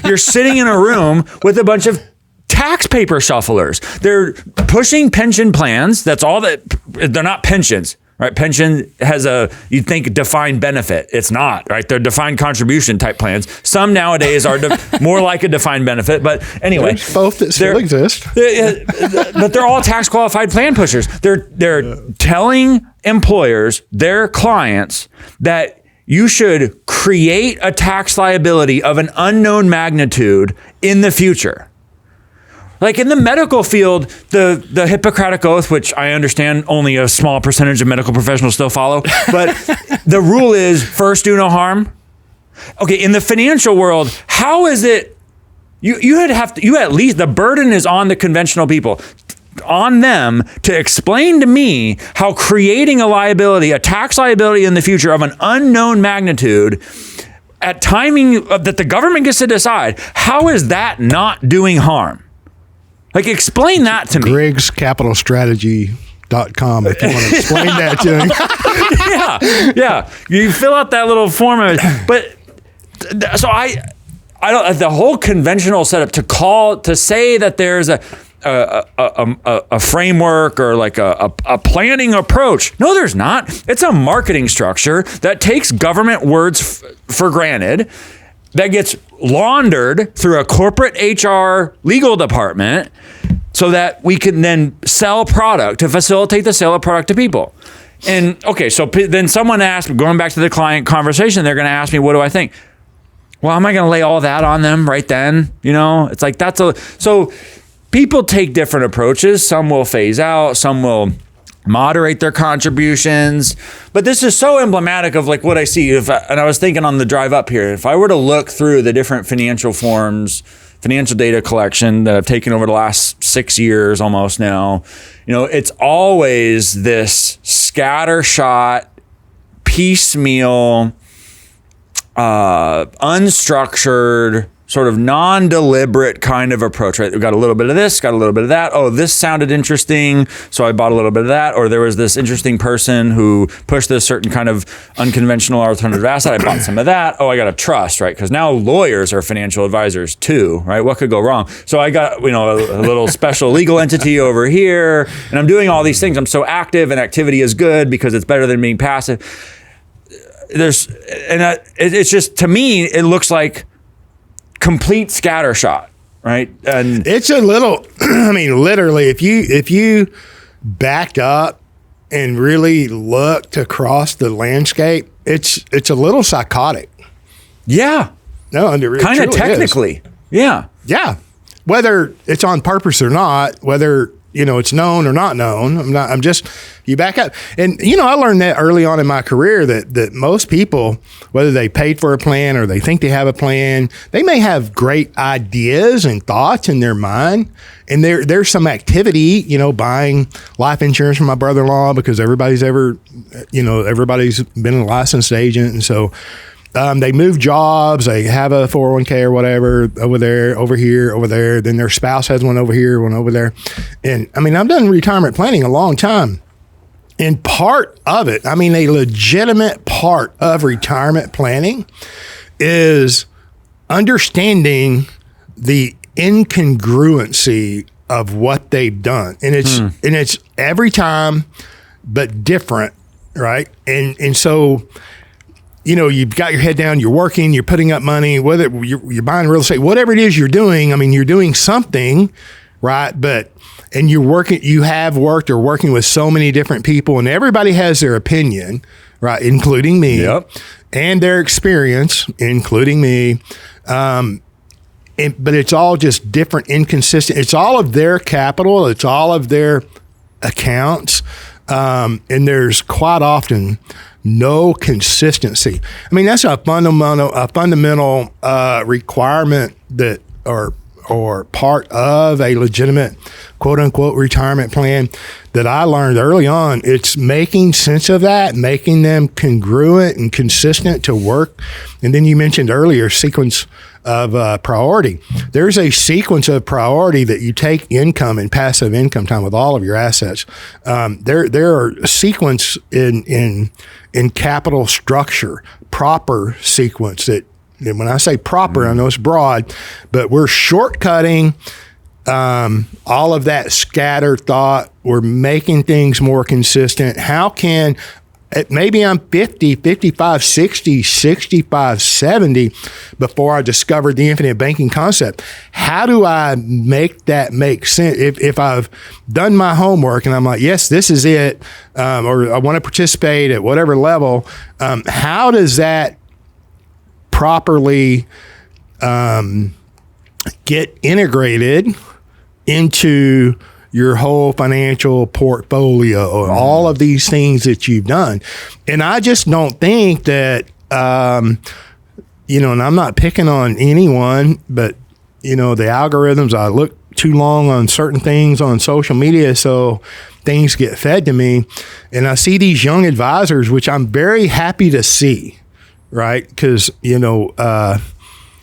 S2: You're sitting in a room with a bunch of tax paper shufflers. They're pushing pension plans. That's all that. They're not pensions. Right, pension has you'd think defined benefit. It's not, right? They're defined contribution type plans. Some nowadays are more like a defined benefit, but anyway.
S1: There's both that still exist.
S2: But they're all tax qualified plan pushers. They're telling employers, their clients, that you should create a tax liability of an unknown magnitude in the future. Like in the medical field, the Hippocratic Oath, which I understand only a small percentage of medical professionals still follow, but the rule is first do no harm. Okay, in the financial world, how is it you at least the burden is on the conventional people, on them to explain to me how creating a liability, a tax liability in the future of an unknown magnitude at timing that the government gets to decide, how is that not doing harm? Like, explain that to me.
S1: GriggsCapitalStrategy.com if you want to explain that to me.
S2: Yeah. You fill out that little form of it. But so I don't, the whole conventional setup to say that there's a framework or like a planning approach. No, there's not. It's a marketing structure that takes government words for granted, that gets laundered through a corporate HR legal department so that we can then sell product to facilitate the sale of product to people. And okay, so then someone asked, going back to the client conversation, they're going to ask me, what do I think? Well, am I going to lay all that on them right then? You know, it's like so people take different approaches. Some will phase out, some will moderate their contributions, but this is so emblematic of like what I see. And I was thinking on the drive up here, if I were to look through the different financial forms, financial data collection that I've taken over the last 6 years almost now, you know, it's always this scattershot, piecemeal, unstructured, sort of non-deliberate kind of approach, right? We got a little bit of this, got a little bit of that. Oh, this sounded interesting, so I bought a little bit of that. Or there was this interesting person who pushed this certain kind of unconventional alternative asset. I bought some of that. Oh, I got a trust, right? Because now lawyers are financial advisors too, right? What could go wrong? So I got, you know, a little special legal entity over here, and I'm doing all these things. I'm so active, and activity is good because it's better than being passive. It's just, to me, it looks like complete scattershot, right? And
S1: it's a little, I mean, literally, if you backed up and really looked across the landscape, it's a little psychotic.
S2: Yeah.
S1: No,
S2: kind of technically.
S1: Is.
S2: Yeah.
S1: Yeah. Whether it's on purpose or not, whether, you know, it's known or not known, I'm just, you back up. And, you know, I learned that early on in my career that most people, whether they paid for a plan or they think they have a plan, they may have great ideas and thoughts in their mind. And there's some activity, you know, buying life insurance from my brother-in-law because everybody's been a licensed agent. And so they move jobs, they have a 401k or whatever over there, over here, over there. Then their spouse has one over here, one over there. And I mean, I've done retirement planning a long time. And part of it, I mean, a legitimate part of retirement planning is understanding the incongruency of what they've done. And it's every time, but different, right? And so, you know, you've got your head down, you're working, you're putting up money, whether you're buying real estate, whatever it is you're doing, I mean, you're doing something, right? And you have worked or working with so many different people, and everybody has their opinion, right? Including me,
S2: yep.
S1: And their experience, including me. But it's all just different, inconsistent. It's all of their capital. It's all of their accounts. And there's quite often no consistency. I mean, that's a fundamental requirement that or part of a legitimate quote unquote retirement plan that I learned early on. It's making sense of that, making them congruent and consistent to work. And then you mentioned earlier sequence of priority. There's a sequence of priority that you take income and passive income time with all of your assets. There are a sequence in capital structure, proper sequence that, and when I say proper, I know it's broad, but we're shortcutting all of that scattered thought. We're making things more consistent. How can, maybe I'm 50, 55, 60, 65, 70 before I discovered the infinite banking concept. How do I make that make sense? If I've done my homework and I'm like, yes, this is it, or I want to participate at whatever level, how does that properly get integrated into your whole financial portfolio, or all of these things that you've done? And I just don't think that, and I'm not picking on anyone, but, the algorithms, I look too long on certain things on social media, so things get fed to me. And I see these young advisors, which I'm very happy to see, right? Because,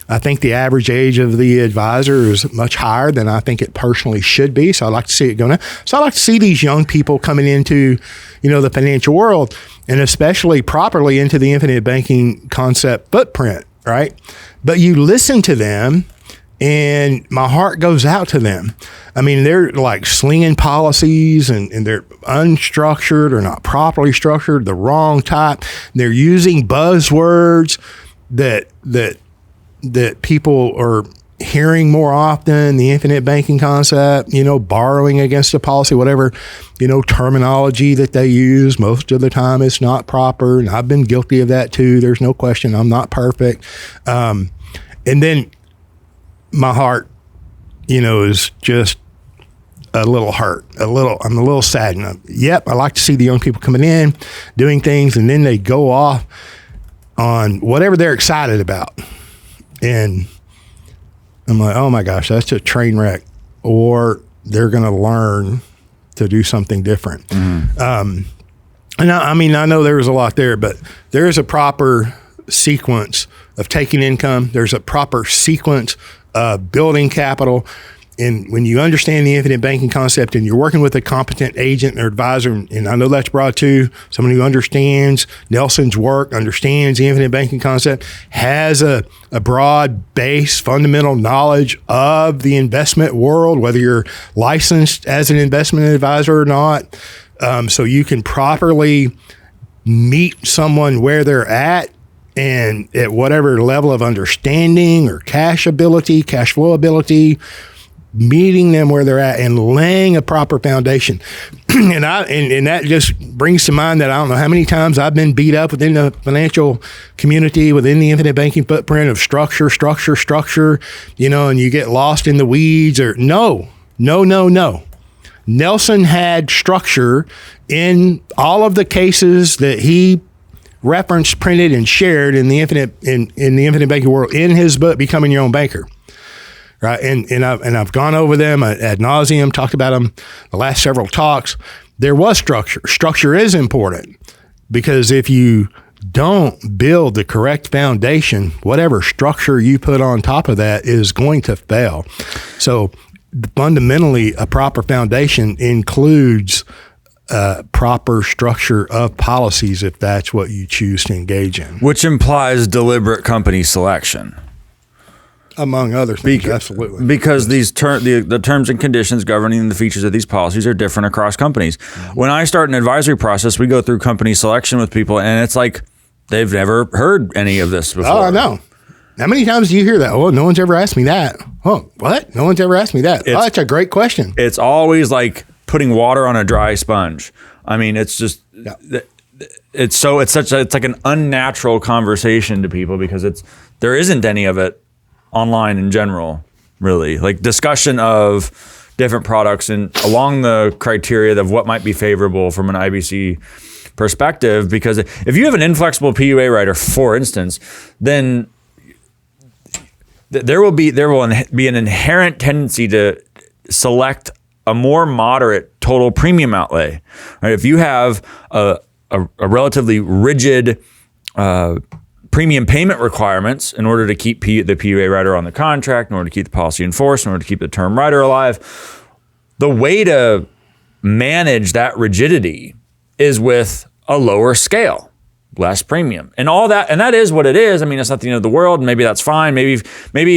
S1: I think the average age of the advisor is much higher than I think it personally should be. So I like to see it going up. So I like to see these young people coming into, the financial world, and especially properly into the infinite banking concept footprint, right? But you listen to them and my heart goes out to them. I mean, they're like slinging policies and they're unstructured or not properly structured, the wrong type. They're using buzzwords that people are hearing more often, the infinite banking concept, borrowing against a policy, whatever, terminology that they use. Most of the time it's not proper. And I've been guilty of that too. There's no question. I'm not perfect. And then my heart, is just a little hurt, I'm a little saddened. Yep. I like to see the young people coming in, doing things, and then they go off on whatever they're excited about. And I'm like, oh my gosh, that's a train wreck. Or they're going to learn to do something different. Mm-hmm. And I know there was a lot there, but there is a proper sequence of taking income. There's a proper sequence of building capital. And when you understand the infinite banking concept and you're working with a competent agent or advisor, and I know that's broad too, someone who understands Nelson's work, understands the infinite banking concept, has a broad base, fundamental knowledge of the investment world, whether you're licensed as an investment advisor or not, so you can properly meet someone where they're at and at whatever level of understanding or cash flow ability, meeting them where they're at and laying a proper foundation. and that just brings to mind that I don't know how many times I've been beat up within the financial community, within the infinite banking footprint of structure, and you get lost in the weeds. Or no. Nelson had structure in all of the cases that he referenced, printed, and shared in the infinite banking world in his book, Becoming Your Own Banker. Right. And I've gone over them ad nauseum, talked about them the last several talks. There was structure. Structure is important, because if you don't build the correct foundation, whatever structure you put on top of that is going to fail. So fundamentally, a proper foundation includes proper structure of policies, if that's what you choose to engage in.
S2: Which implies deliberate company selection.
S1: Among other things, absolutely.
S2: Because the terms and conditions governing the features of these policies are different across companies. Mm-hmm. When I start an advisory process, we go through company selection with people, and it's like they've never heard any of this before.
S1: Oh, I know. How many times do you hear that? Oh, no one's ever asked me that. Oh, what? No one's ever asked me that. That's a great question.
S2: It's always like putting water on a dry sponge. I mean, it's just... Yeah. It's like an unnatural conversation to people, because there isn't any of it online in general, really. Like discussion of different products and along the criteria of what might be favorable from an IBC perspective. Because if you have an inflexible PUA writer, for instance, then there will be an inherent tendency to select a more moderate total premium outlay. Right? If you have a relatively rigid premium payment requirements in order to keep the PUA writer on the contract, in order to keep the policy enforced, in order to keep the term writer alive, the way to manage that rigidity is with a lower scale, less premium, and all that. And that is what it is. I mean, it's not the end of the world. Maybe that's fine. Maybe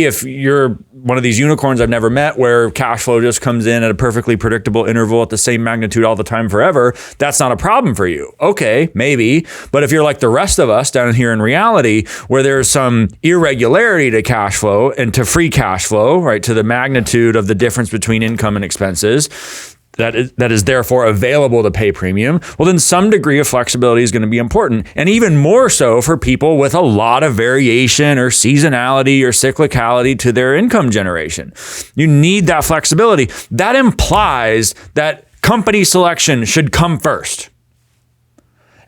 S2: if you're one of these unicorns I've never met where cash flow just comes in at a perfectly predictable interval at the same magnitude all the time forever, that's not a problem for you. Okay, maybe. But if you're like the rest of us down here in reality, where there's some irregularity to cash flow and to free cash flow, right, to the magnitude of the difference between income and expenses, that is therefore available to pay premium, well, then some degree of flexibility is going to be important. And even more so for people with a lot of variation or seasonality or cyclicality to their income generation. You need that flexibility. That implies that company selection should come first.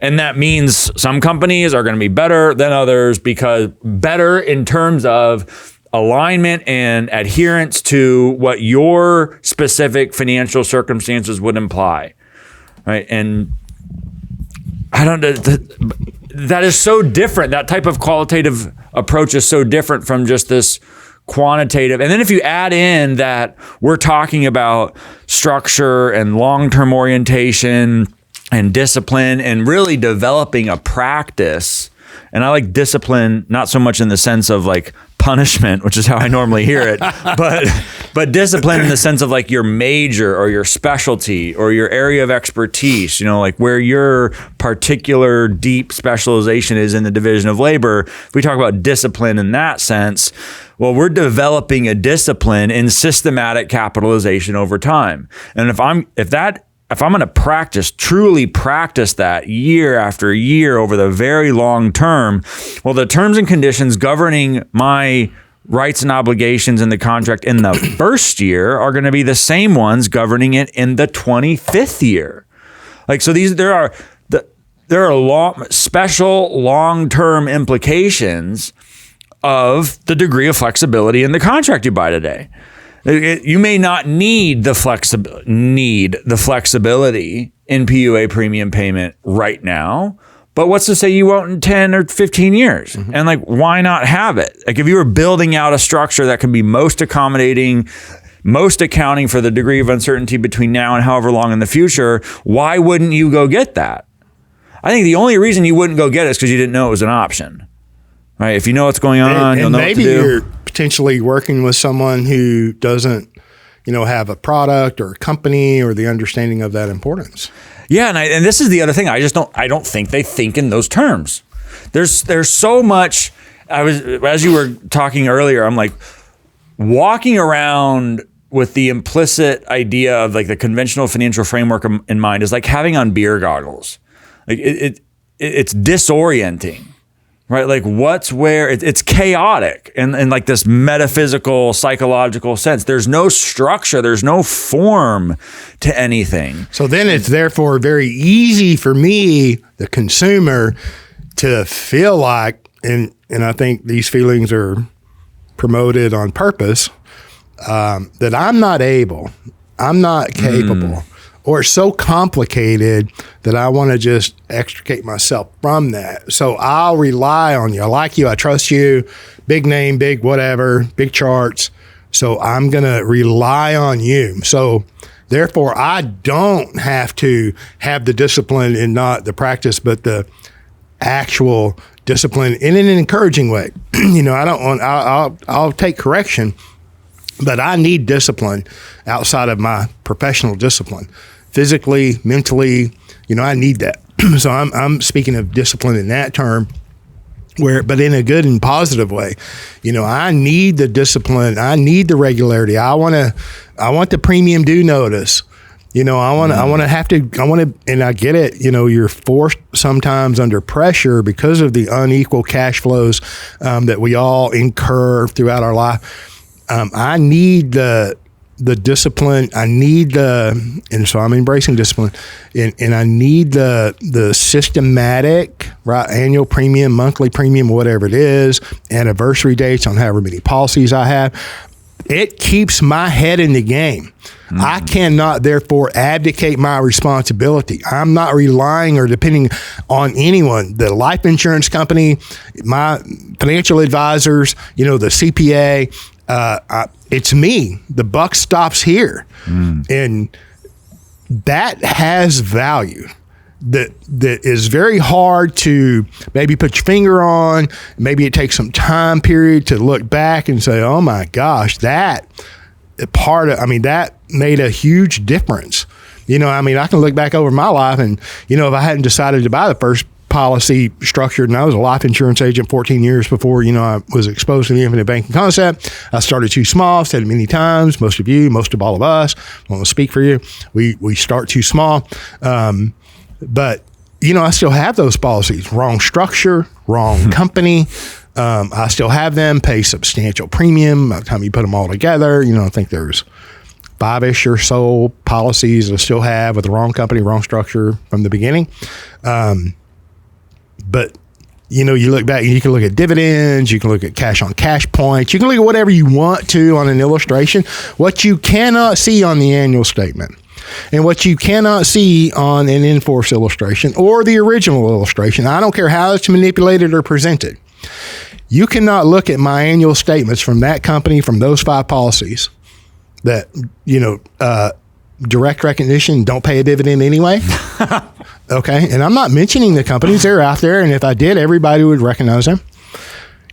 S2: And that means some companies are going to be better than others, because better in terms of alignment and adherence to what your specific financial circumstances would imply, right? And I don't know, that is so different. That type of qualitative approach is so different from just this quantitative. And then if you add in that we're talking about structure and long-term orientation and discipline and really developing a practice. And I like discipline, not so much in the sense of like punishment, which is how I normally hear it, but discipline in the sense of like your major or your specialty or your area of expertise, you know, like where your particular deep specialization is in the division of labor. If we talk about discipline in that sense, well, we're developing a discipline in systematic capitalization over time. And if I'm going to truly practice that year after year over the very long term, well, the terms and conditions governing my rights and obligations in the contract in the first year are going to be the same ones governing it in the 25th year. Like, so there are special long-term implications of the degree of flexibility in the contract you buy today. You may not need the flexibility in PUA premium payment right now, but what's to say you won't in 10 or 15 years? Mm-hmm. And like, why not have it? Like, if you were building out a structure that can be most accommodating, most accounting for the degree of uncertainty between now and however long in the future, why wouldn't you go get that? I think the only reason you wouldn't go get it is because you didn't know it was an option. Right? If you know what's going on, you'll know what to do.
S1: Maybe you're potentially working with someone who doesn't, have a product or a company or the understanding of that importance.
S2: Yeah, and this is the other thing. I don't think they think in those terms. There's so much. As you were talking earlier, I'm like walking around with the implicit idea of like the conventional financial framework in mind is like having on beer goggles. Like it's disorienting. Right, like what's where? It's chaotic in like this metaphysical, psychological sense. There's no structure, there's no form to anything.
S1: So then it's therefore very easy for me, the consumer, to feel like, and I think these feelings are promoted on purpose, that I'm not capable. Or so complicated that I want to just extricate myself from that. So I'll rely on you. I like you. I trust you. Big name, big whatever, big charts. So I'm going to rely on you. So therefore, I don't have to have the discipline and not the practice, but the actual discipline in an encouraging way. I'll take correction, but I need discipline outside of my professional discipline. Physically, mentally, I need that. So I'm speaking of discipline in that term, but in a good and positive way. I need the discipline. I need the regularity. I want the premium due notice. And I get it. You're forced sometimes under pressure because of the unequal cash flows that we all incur throughout our life. I need the discipline. And so I'm embracing discipline, and I need the systematic, right? Annual premium, monthly premium, whatever it is, anniversary dates on however many policies I have. It keeps my head in the game. Mm-hmm. I cannot therefore abdicate my responsibility. I'm not relying or depending on anyone, the life insurance company, my financial advisors, the CPA. It's me. The buck stops here. And that has value. that is very hard to maybe put your finger on. Maybe it takes some time period to look back and say, oh my gosh, that made a huge difference. I can look back over my life and, if I hadn't decided to buy the first policy structured, and I was a life insurance agent 14 years before, I was exposed to the infinite banking concept. I started too small, said it many times, most of all of us, I want to speak for you. We start too small. But, I still have those policies, wrong structure, wrong company. I still have them, pay substantial premium by the time you put them all together. I think there's 5-ish or so policies I still have with the wrong company, wrong structure from the beginning. But, you look back and you can look at dividends, you can look at cash on cash points, you can look at whatever you want to on an illustration. What you cannot see on the annual statement and what you cannot see on an in-force illustration or the original illustration, I don't care how it's manipulated or presented. You cannot look at my annual statements from that company, from those 5 policies that, direct recognition, don't pay a dividend anyway. Okay. And I'm not mentioning the companies, they're out there. And if I did, everybody would recognize them.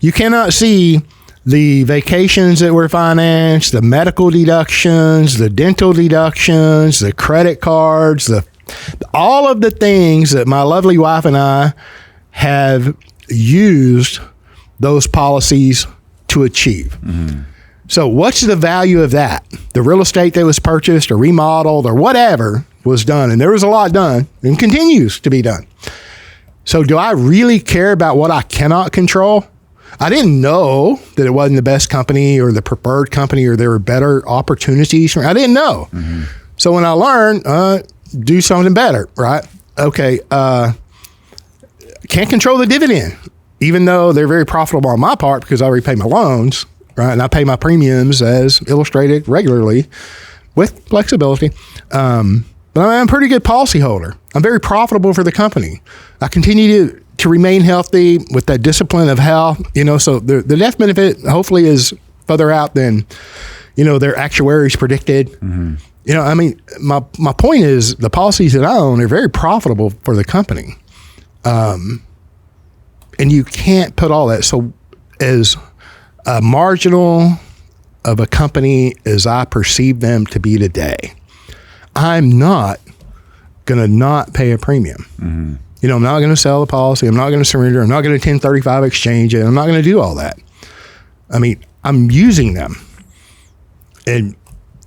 S1: You cannot see the vacations that were financed, the medical deductions, the dental deductions, the credit cards, all of the things that my lovely wife and I have used those policies to achieve. Mm-hmm. So what's the value of that? The real estate that was purchased or remodeled or whatever was done, and there was a lot done and continues to be done. So do I really care about what I cannot control? I didn't know that it wasn't the best company or the preferred company or there were better opportunities. I didn't know. Mm-hmm. So when I learned, do something better, right? Okay, can't control the dividend, even though they're very profitable on my part because I repay my loans, right? And I pay my premiums as illustrated regularly with flexibility. But I'm a pretty good policyholder. I'm very profitable for the company. I continue to remain healthy with that discipline of health, so the death benefit hopefully is further out than, their actuaries predicted. Mm-hmm. My point is the policies that I own are very profitable for the company. And you can't put all that. So as marginal of a company as I perceive them to be today, I'm not going to not pay a premium. Mm-hmm. I'm not going to sell the policy. I'm not going to surrender. I'm not going to 1035 exchange it. I'm not going to do all that. I'm using them. And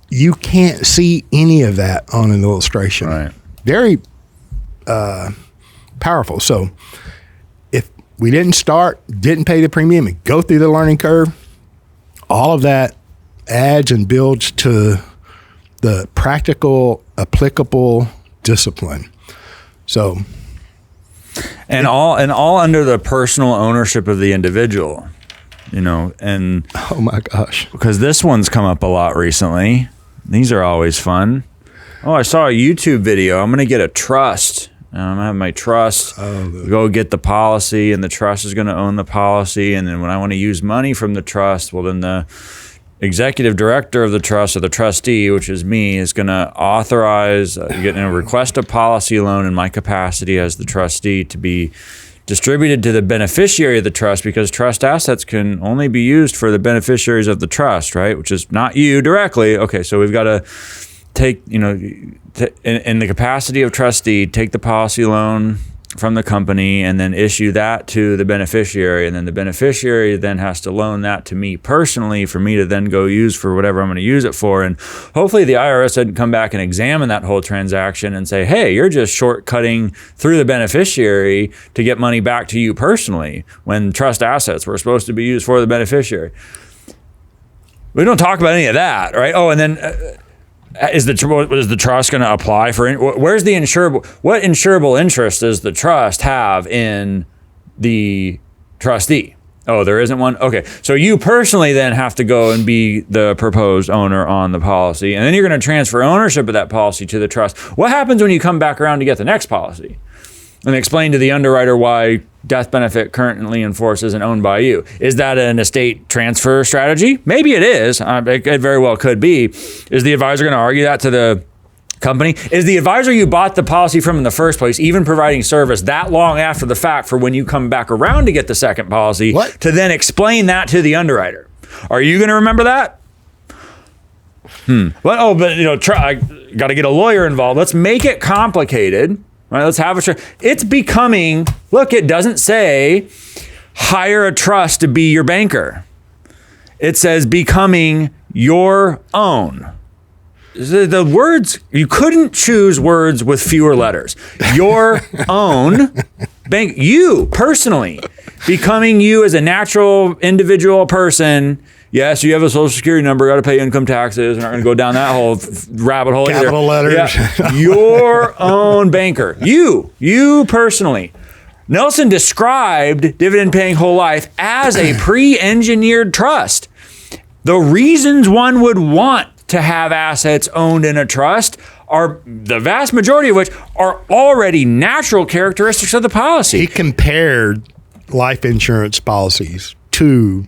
S1: you can't see any of that on an illustration.
S2: Right.
S1: Very powerful. So if we didn't pay the premium and go through the learning curve, all of that adds and builds to the practical, applicable discipline. So,
S2: and all under the personal ownership of the individual, and
S1: oh my gosh,
S2: because this one's come up a lot recently. These are always fun. Oh, I saw a YouTube video. I'm going to get a trust. I'm going to have my trust go get the policy, and the trust is going to own the policy. And then when I want to use money from the trust, well, then the executive director of the trust, or the trustee, which is me, is going to authorize, request a policy loan in my capacity as the trustee to be distributed to the beneficiary of the trust, because trust assets can only be used for the beneficiaries of the trust, right? Which is not you directly. Okay, so we've got to take, in the capacity of trustee, take the policy loan from the company and then issue that to the beneficiary. And then the beneficiary then has to loan that to me personally for me to then go use for whatever I'm going to use it for. And hopefully the IRS doesn't come back and examine that whole transaction and say, hey, you're just shortcutting through the beneficiary to get money back to you personally when trust assets were supposed to be used for the beneficiary. We don't talk about any of that, right? Oh, and then is the trust going to apply for? Where's the insurable? What insurable interest does the trust have in the trustee? Oh, there isn't one? Okay. So you personally then have to go and be the proposed owner on the policy. And then you're going to transfer ownership of that policy to the trust. What happens when you come back around to get the next policy? And explain to the underwriter why death benefit currently in force isn't owned by you. Is that an estate transfer strategy? Maybe it is. It very well could be. Is the advisor going to argue that to the company? Is the advisor you bought the policy from in the first place even providing service that long after the fact for when you come back around to get the second policy to then explain that to the underwriter? Are you going to remember that? But I got to get a lawyer involved. Let's make it complicated, right? Let's have it's becoming, look, it doesn't say hire a trust to be your banker. It says becoming your own. The words, you couldn't choose words with fewer letters. Your own bank, you personally, becoming you as a natural individual person. Yes, you have a social security number, got to pay income taxes. We're not going to go down that whole rabbit hole.
S1: Capital letters.
S2: Yeah. Your own banker. You personally. Nelson described dividend paying whole life as a pre-engineered trust. The reasons one would want to have assets owned in a trust are the vast majority of which are already natural characteristics of the policy.
S1: He compared life insurance policies to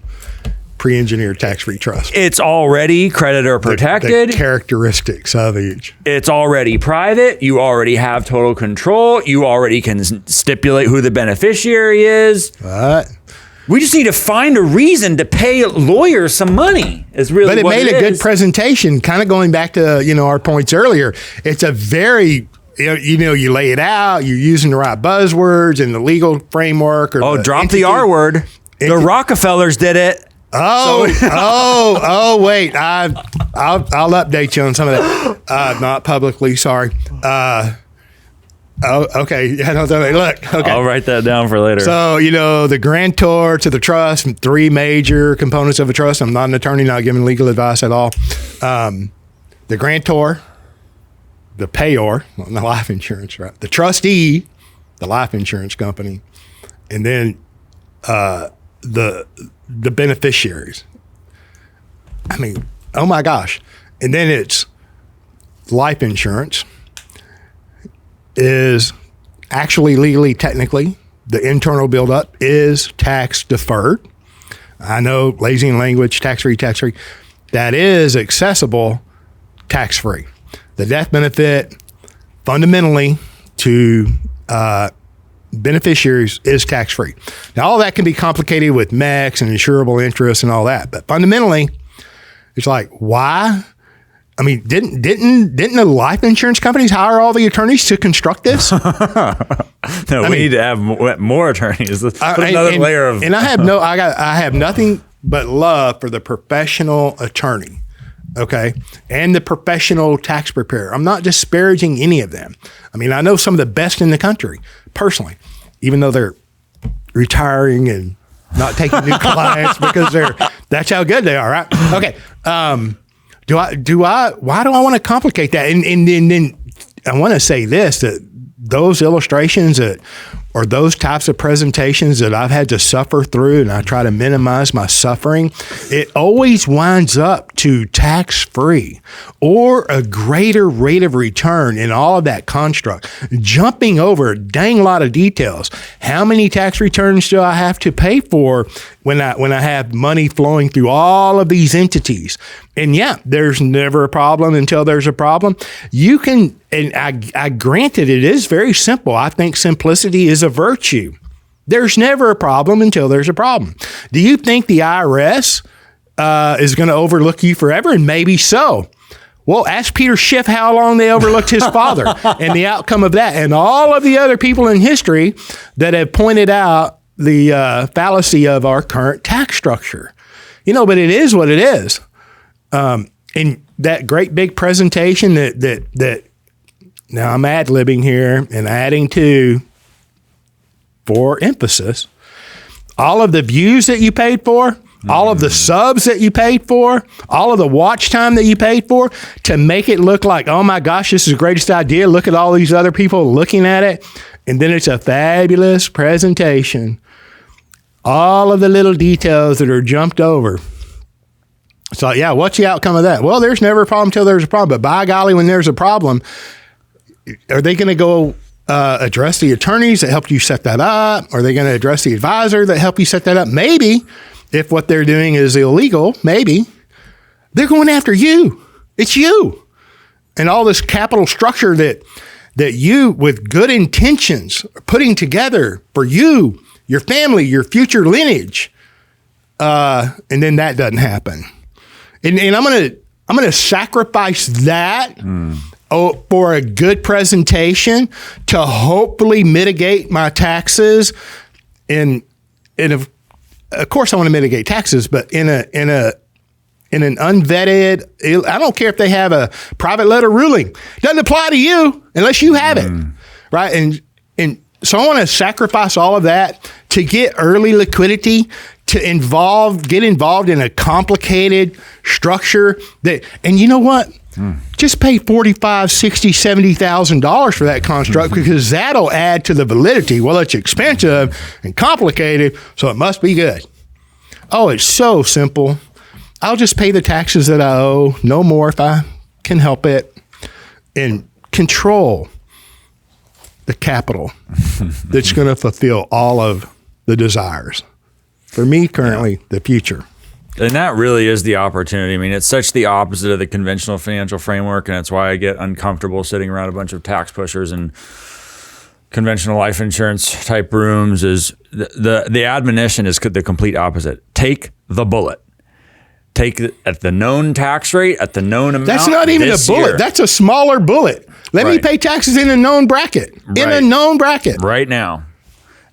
S1: pre-engineered tax-free trust.
S2: It's already creditor protected.
S1: The characteristics of each.
S2: It's already private. You already have total control. You already can stipulate who the beneficiary is.
S1: What?
S2: We just need to find a reason to pay lawyers some money. Is really
S1: but it
S2: what
S1: made
S2: it
S1: a
S2: is.
S1: good presentation. Kind of going back to our points earlier. It's a very you lay it out. You're using the right buzzwords and the legal framework. Or
S2: drop the R word. The Rockefellers did it.
S1: Wait! I'll update you on some of that. Not publicly, sorry. Okay. Yeah, look. Okay.
S2: I'll write that down for later.
S1: So the grantor to the trust, 3 major components of a trust. I'm not an attorney, not giving legal advice at all. The grantor, the payor, the life insurance, right? The trustee, the life insurance company, and then the beneficiaries. I mean, oh my gosh. And then it's life insurance is actually legally, technically, the internal buildup is tax deferred. I know, lazy in language, tax-free. That is accessible tax-free. The death benefit fundamentally to beneficiaries is tax-free. Now, all that can be complicated with MEX and insurable interest and all that, but fundamentally, it's like, why? I mean, didn't the life insurance companies hire all the attorneys to construct this?
S2: No, we need to have more attorneys. Let's put another layer of.
S1: And I have nothing but love for the professional attorney, okay, and the professional tax preparer. I'm not disparaging any of them. I mean, I know some of the best in the country personally, even though they're retiring and not taking new clients because that's how good they are, right? Okay. Why do I want to complicate that? And then I want to say this, that those illustrations or those types of presentations that I've had to suffer through, and I try to minimize my suffering, it always winds up to tax-free or a greater rate of return in all of that construct, jumping over a dang lot of details. How many tax returns do I have to pay for when I have money flowing through all of these entities? And yeah, there's never a problem until there's a problem. You can, and I granted it is very simple. I think simplicity is a virtue. There's never a problem until there's a problem. Do you think the IRS is going to overlook you forever? And maybe so. Well, ask Peter Schiff how long they overlooked his father and the outcome of that, and all of the other people in history that have pointed out the fallacy of our current tax structure. But it is what it is. And that great big presentation that now I'm ad-libbing here and adding to for emphasis, all of the views that you paid for, all of the subs that you paid for, all of the watch time that you paid for, to make it look like, oh my gosh, this is the greatest idea. Look at all these other people looking at it. And then it's a fabulous presentation. All of the little details that are jumped over. So yeah, what's the outcome of that? Well, there's never a problem until there's a problem. But by golly, when there's a problem, are they going to go address the attorneys that helped you set that up? Are they going to address the advisor that helped you set that up? Maybe, if what they're doing is illegal, maybe they're going after you. It's you. and all this capital structure that you, with good intentions, are putting together for you, your family, your future lineage, and then that doesn't happen. And I'm gonna sacrifice that for a good presentation to hopefully mitigate my taxes. And of course, I want to mitigate taxes, but in an unvetted, I don't care if they have a private letter ruling. It doesn't apply to you unless you have it, right? And so I want to sacrifice all of that to get early liquidity, to get involved in a complicated structure and you know what? Just pay $45,000, $60,000, $70,000 for that construct because that'll add to the validity. Well, it's expensive and complicated, so it must be good. Oh, it's so simple. I'll just pay the taxes that I owe, no more if I can help it, and control the capital that's going to fulfill all of the desires. For me, currently, the future.
S2: And that really is the opportunity. I mean, it's such the opposite of the conventional financial framework, and that's why I get uncomfortable sitting around a bunch of tax pushers and conventional life insurance type rooms. Is the admonition is the complete opposite. Take the bullet. Take it at the known tax rate, at the known amount.
S1: That's not even a bullet.
S2: Year.
S1: That's a smaller bullet. Let me pay taxes in a known bracket. In a known bracket.
S2: Right now.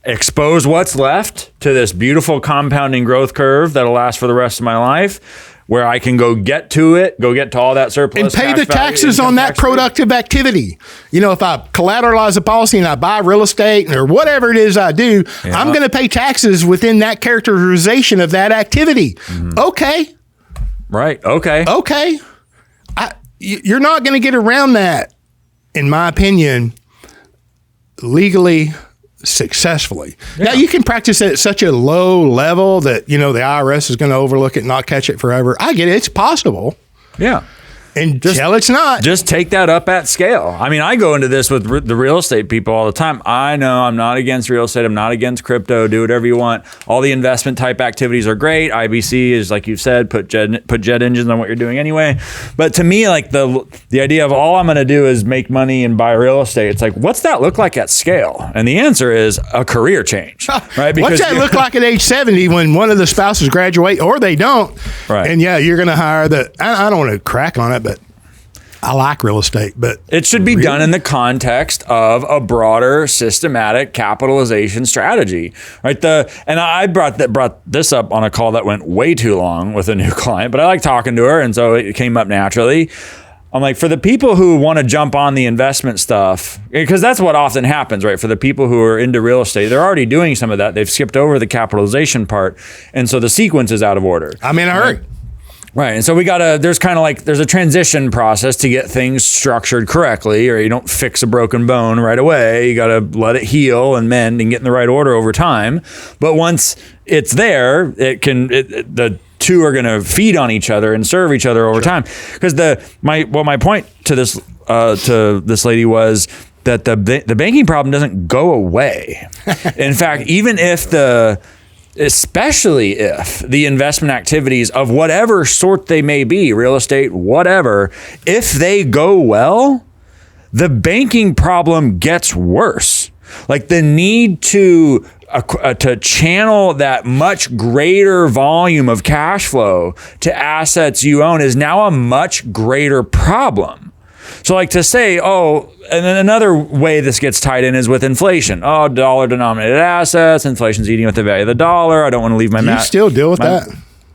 S2: Expose what's left to this beautiful compounding growth curve that'll last for the rest of my life, where I can go get to all that surplus.
S1: And pay the taxes on that productive activity. You know, if I collateralize a policy and I buy real estate or whatever it is I do, I'm going to pay taxes within that characterization of that activity. Okay.
S2: Right. Okay.
S1: Okay. You're not going to get around that, in my opinion, legally, successfully. Now, you can practice it at such a low level that, the IRS is going to overlook it and not catch it forever. I get it. It's possible.
S2: Yeah.
S1: Until it's not.
S2: Just take that up at scale. I mean, I go into this with the real estate people all the time. I know I'm not against real estate. I'm not against crypto. Do whatever you want. All the investment type activities are great. IBC is, like you've said, put jet engines on what you're doing anyway. But to me, like the idea of all I'm going to do is make money and buy real estate. It's like, what's that look like at scale? And the answer is a career change, right?
S1: Because what's that look like at age 70 when one of the spouses graduate or they don't?
S2: Right.
S1: And you're going to hire I don't want to crack on it, but I like real estate, but
S2: it should be done in the context of a broader systematic capitalization strategy, right? And I brought this up on a call that went way too long with a new client, but I like talking to her, and so it came up naturally. I'm like, for the people who want to jump on the investment stuff, because that's what often happens, right? For the people who are into real estate, they're already doing some of that. They've skipped over the capitalization part, and so the sequence is out of order.
S1: I'm in a hurry.
S2: Right. And so there's a transition process to get things structured correctly, or you don't fix a broken bone right away. You got to let it heal and mend and get in the right order over time. But once it's there, the two are going to feed on each other and serve each other over time. Because my point to this lady was that the banking problem doesn't go away. In fact, especially if the investment activities of whatever sort they may be, real estate, whatever, if they go well, the banking problem gets worse. Like the need to channel that much greater volume of cash flow to assets you own is now a much greater problem. So like to say, and then another way this gets tied in is with inflation. Dollar denominated assets, inflation's eating with the value of the dollar. I don't want to leave my
S1: You still deal with that?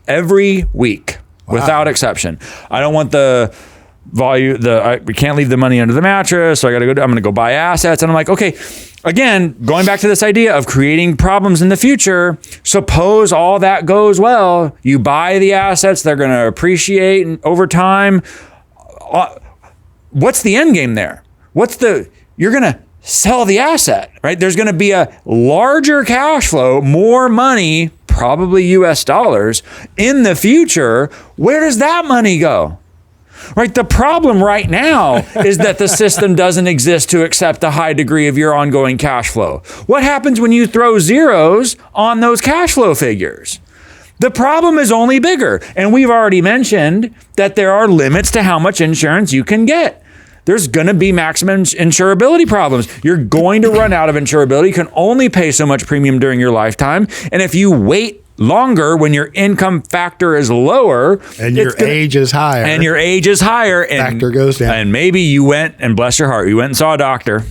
S2: Every week, without exception. I don't want the value, we can't leave the money under the mattress, so I'm going to go buy assets. And I'm like, okay, again, going back to this idea of creating problems in the future, suppose all that goes well, you buy the assets, they're going to appreciate over time. What's the end game there? You're going to sell the asset, right? There's going to be a larger cash flow, more money, probably US dollars in the future. Where does that money go? Right? The problem right now is that the system doesn't exist to accept a high degree of your ongoing cash flow. What happens when you throw zeros on those cash flow figures? The problem is only bigger. And we've already mentioned that there are limits to how much insurance you can get. there's going to be maximum insurability problems. You're going to run out of insurability. You can only pay so much premium during your lifetime. And if you wait longer when your income factor is lower
S1: and your age is higher
S2: and
S1: factor goes down,
S2: and maybe you went, and bless your heart, you went and saw a doctor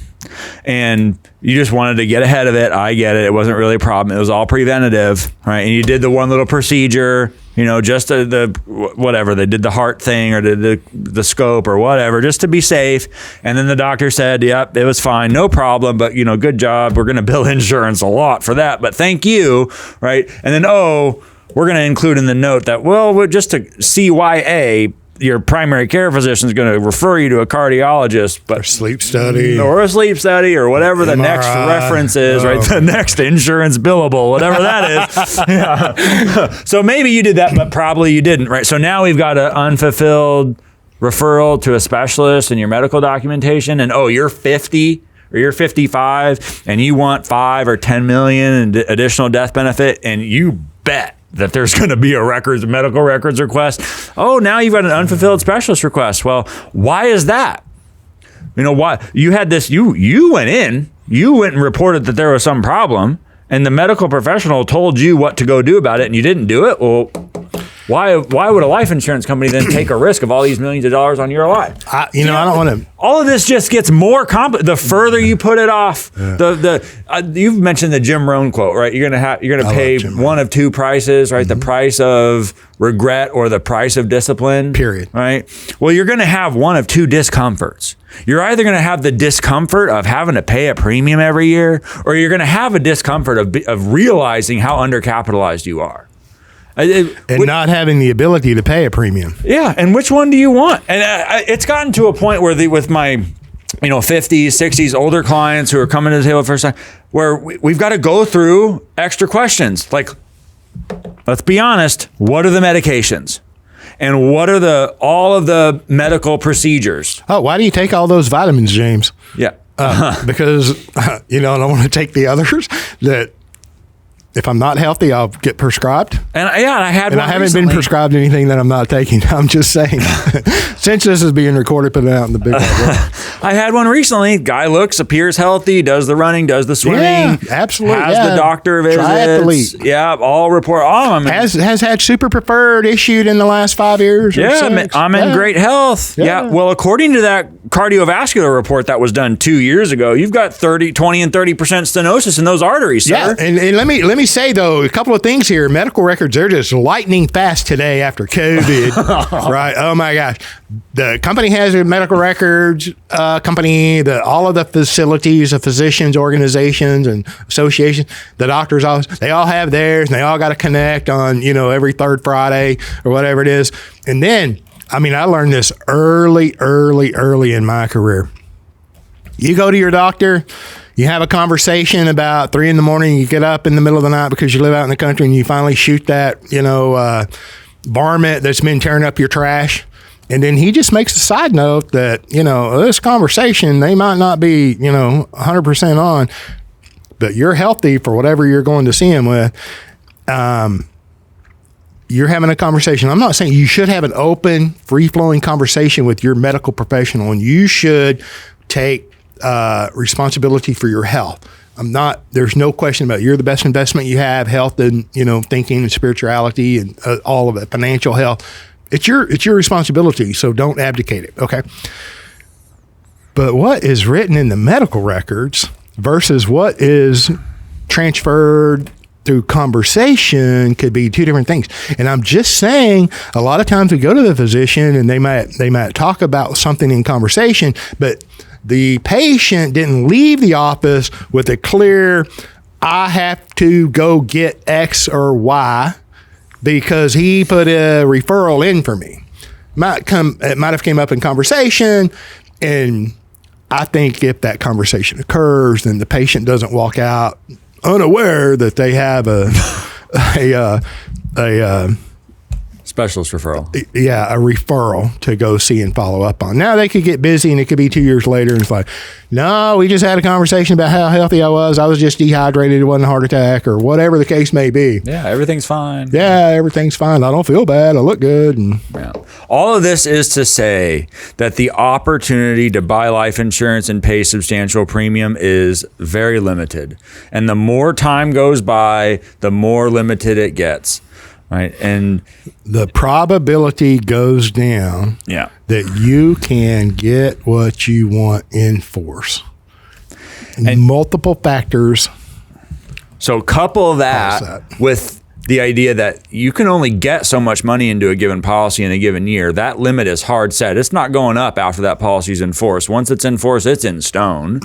S2: and you just wanted to get ahead of it. I get it. It wasn't really a problem. It was all preventative, right? And you did the one little procedure, just the whatever, they did the heart thing or the scope or whatever, just to be safe. And then the doctor said, yep, it was fine, no problem, but good job. We're going to bill insurance a lot for that, but thank you, right? And then, we're going to include in the note that, we're just to CYA, your primary care physician is going to refer you to a cardiologist, but
S1: or sleep study
S2: or whatever the
S1: MRI.
S2: next reference is, right? The next insurance billable, whatever that is. Yeah. So maybe you did that, but probably you didn't, right? So now we've got an unfulfilled referral to a specialist in your medical documentation, and you're 50 or you're 55 and you want 5 or 10 million in additional death benefit, and you bet that there's going to be a medical records request. Now you've got an unfulfilled specialist request. Well, why is that? Why you had this, you went and reported that there was some problem, and the medical professional told you what to go do about it, and you didn't do it. Well, why would a life insurance company then take a risk of all these millions of dollars on your life?
S1: I don't want to.
S2: All of this just gets more complicated the further you put it off. Yeah. You've mentioned the Jim Rohn quote, right? You're gonna pay one of two prices, right? Mm-hmm. The price of regret or the price of discipline.
S1: Period.
S2: Right. Well, you're gonna have one of two discomforts. You're either gonna have the discomfort of having to pay a premium every year, or you're gonna have a discomfort of realizing how undercapitalized you are.
S1: Not having the ability to pay a premium.
S2: Yeah, and which one do you want? And it's gotten to a point where with my 50s, 60s, older clients who are coming to the table the first time, where we've got to go through extra questions. Like, let's be honest, what are the medications? And what are all of the medical procedures?
S1: Oh, why do you take all those vitamins, James?
S2: Yeah.
S1: Because, I don't want to take the others that if I'm not healthy, I'll get prescribed.
S2: And I haven't
S1: recently been prescribed anything that I'm not taking. I'm just saying. Since this is being recorded, put it out in the big world.
S2: I had one recently. Guy appears healthy, does the running, does the swimming.
S1: Yeah, absolutely.
S2: Has the doctor visits.
S1: Triathlete.
S2: Yeah, all report.
S1: Has had super preferred issued in the last 5 years.
S2: Yeah, I'm in great health. Yeah. Well, according to that cardiovascular report that was done 2 years ago, you've got 20 and 30% stenosis in those arteries, sir.
S1: Yeah, and let me say, though, a couple of things here. Medical records, they're just lightning fast today after COVID. Right? Oh, my gosh. The company has a medical records company, all of the facilities, the physicians, organizations, and associations, the doctor's office, they all have theirs, and they all got to connect on, every third Friday or whatever it is. And then, I learned this early in my career. You go to your doctor, you have a conversation about 3 a.m, you get up in the middle of the night because you live out in the country, and you finally shoot that, varmint that's been tearing up your trash. And then he just makes a side note that, this conversation, they might not be, 100% on, but you're healthy for whatever you're going to see him with. You're having a conversation. I'm not saying you should have an open, free-flowing conversation with your medical professional, and you should take responsibility for your health. There's no question about it. You're the best investment you have, health and, thinking and spirituality and all of it, financial health. It's your responsibility, so don't abdicate it, okay? But what is written in the medical records versus what is transferred through conversation could be two different things. And I'm just saying, a lot of times we go to the physician and they might talk about something in conversation, but the patient didn't leave the office with a clear, I have to go get X or Y because he put a referral in for me. It might have come up in conversation, and I think if that conversation occurs, then the patient doesn't walk out unaware that they have a
S2: Specialist referral.
S1: Yeah, a referral to go see and follow up on. Now they could get busy and it could be 2 years later and it's like, no, we just had a conversation about how healthy I was. I was just dehydrated. It wasn't a heart attack or whatever the case may be.
S2: Yeah, everything's fine.
S1: Yeah, everything's fine. I don't feel bad. I look good. And
S2: yeah. All of this is to say that the opportunity to buy life insurance and pay substantial premium is very limited. And the more time goes by, the more limited it gets. Right. And
S1: the probability goes down that you can get what you want in force. And multiple factors.
S2: So couple that with the idea that you can only get so much money into a given policy in a given year. That limit is hard set. It's not going up after that policy is in force. Once it's in force, it's in stone.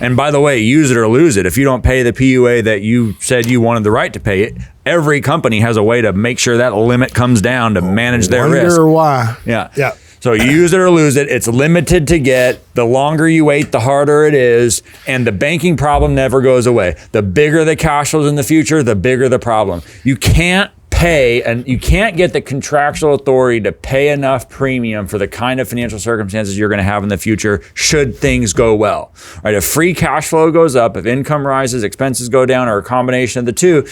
S2: And by the way, use it or lose it. If you don't pay the PUA that you said you wanted the right to pay it, every company has a way to make sure that limit comes down to manage their risk.
S1: Wonder why.
S2: Yeah.
S1: Yeah.
S2: So you use it or lose it. It's limited to get. The longer you wait, the harder it is. And the banking problem never goes away. The bigger the cash flows in the future, the bigger the problem. You can't pay and you can't get the contractual authority to pay enough premium for the kind of financial circumstances you're going to have in the future should things go well. Right? If free cash flow goes up, if income rises, expenses go down, or a combination of the two,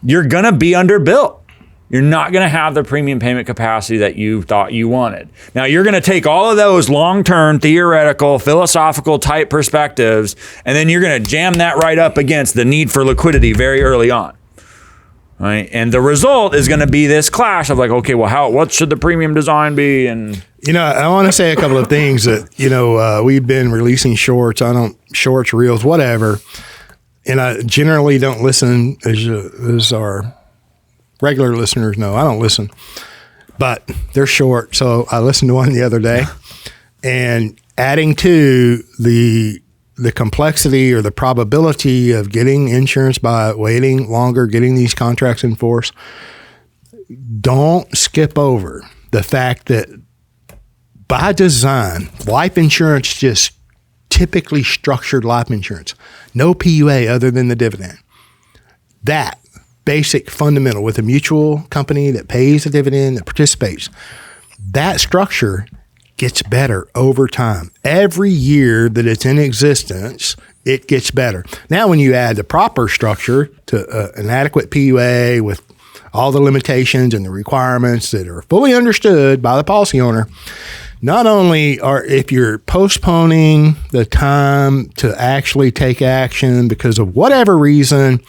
S2: you're going to be underbuilt. You're not going to have the premium payment capacity that you thought you wanted. Now, you're going to take all of those long-term, theoretical, philosophical type perspectives, and then you're going to jam that right up against the need for liquidity very early on. Right? And the result is going to be this clash of like, okay, well, what should the premium design be? And
S1: I want to say a couple of things that, we've been releasing shorts, reels, whatever. And I generally don't listen as our regular listeners know. I don't listen, but they're short. So I listened to one the other day, and adding to the complexity or the probability of getting insurance by waiting longer, getting these contracts in force, don't skip over the fact that by design, life insurance, just typically structured life insurance, no PUA other than the dividend. That basic fundamental with a mutual company that pays a dividend, that participates, that structure gets better over time. Every year that it's in existence, it gets better. Now, when you add the proper structure to an adequate PUA with all the limitations and the requirements that are fully understood by the policy owner, not only if you're postponing the time to actually take action because of whatever reason,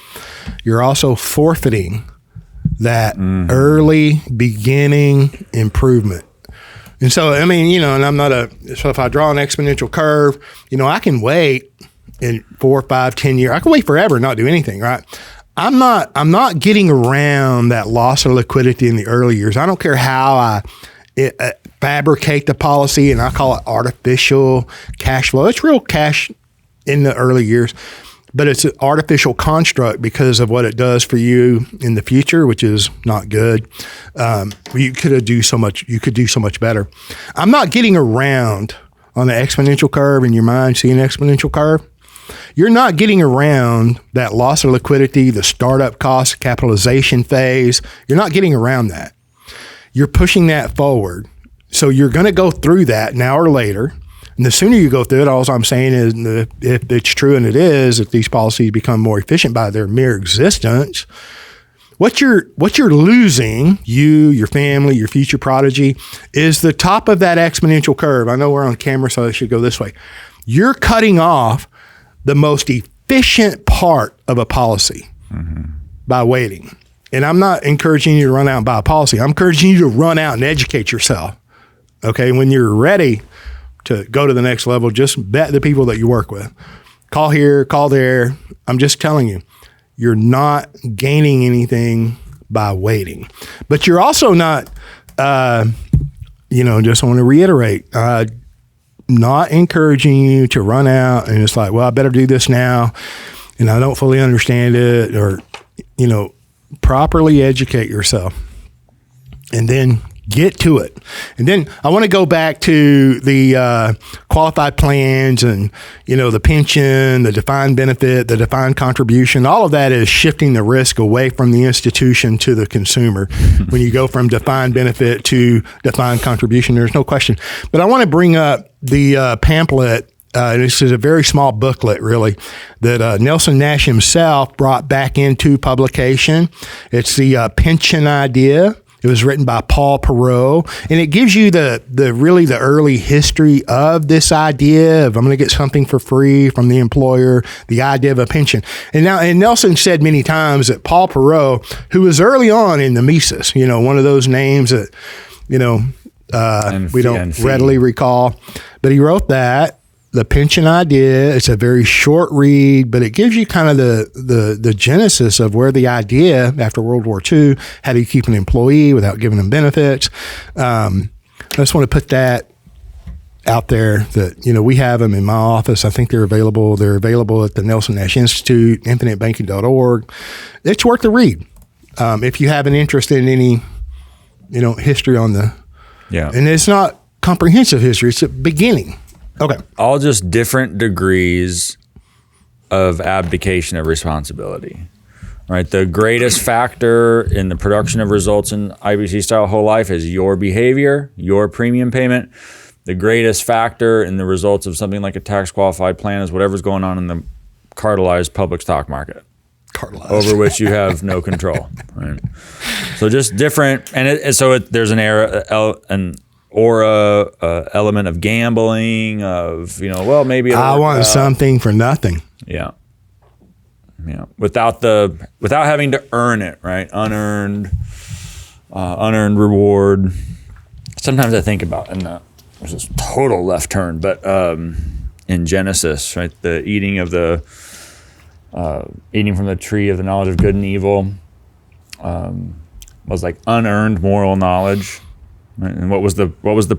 S1: you're also forfeiting that early beginning improvement. And so, and I'm so if I draw an exponential curve, I can wait in 4, 5, 10 years. I can wait forever and not do anything, right? I'm not getting around that loss of liquidity in the early years. I don't care how I fabricate the policy, and I call it artificial cash flow. It's real cash in the early years, but it's an artificial construct because of what it does for you in the future, which is not good. You could do so much better. I'm not getting around on the exponential curve in your mind. See an exponential curve? You're not getting around that loss of liquidity, the startup cost, capitalization phase. You're not getting around that. You're pushing that forward. So you're going to go through that now or later. And the sooner you go through it, all I'm saying is if it's true, and it is, if these policies become more efficient by their mere existence, what you're losing, you, your family, your future prodigy, is the top of that exponential curve. I know we're on camera, so I should go this way. You're cutting off the most efficient part of a policy by waiting. And I'm not encouraging you to run out and buy a policy. I'm encouraging you to run out and educate yourself. Okay, when you're ready to go to the next level, just vet the people that you work with. Call here, call there. I'm just telling you, you're not gaining anything by waiting. But you're also not, just want to reiterate, not encouraging you to run out and it's like, well, I better do this now, and I don't fully understand it, or, properly educate yourself and then Get to it. And then I want to go back to the qualified plans and, the pension, the defined benefit, the defined contribution. All of that is shifting the risk away from the institution to the consumer. When you go from defined benefit to defined contribution, there's no question. But I want to bring up the pamphlet. This is a very small booklet, really, that Nelson Nash himself brought back into publication. It's the Pension Idea. It was written by Paul Perot, and it gives you the early history of this idea of I'm going to get something for free from the employer, the idea of a pension. And Nelson said many times that Paul Perot, who was early on in the Mises, one of those names that, we don't readily recall, but he wrote that. The Pension Idea. It's a very short read, but it gives you kind of the genesis of where the idea after World War II, how do you keep an employee without giving them benefits? I just want to put that out there that, we have them in my office. I think they're available. They're available at the Nelson Nash Institute, infinitebanking.org. It's worth the read. If you have an interest in any, history on and it's not comprehensive history. It's a beginning. Okay.
S2: All just different degrees of abdication of responsibility, right? The greatest factor in the production of results in IBC style whole life is your behavior, your premium payment. The greatest factor in the results of something like a tax qualified plan is whatever's going on in the cartelized public stock market, over which you have no control, right? So just different, and there's an element of gambling, of maybe
S1: I want something for nothing.
S2: Yeah. Without having to earn it, right? Unearned reward. Sometimes I think about, and there's this total left turn, but in Genesis, right, the eating from the tree of the knowledge of good and evil was like unearned moral knowledge. Right? And what was the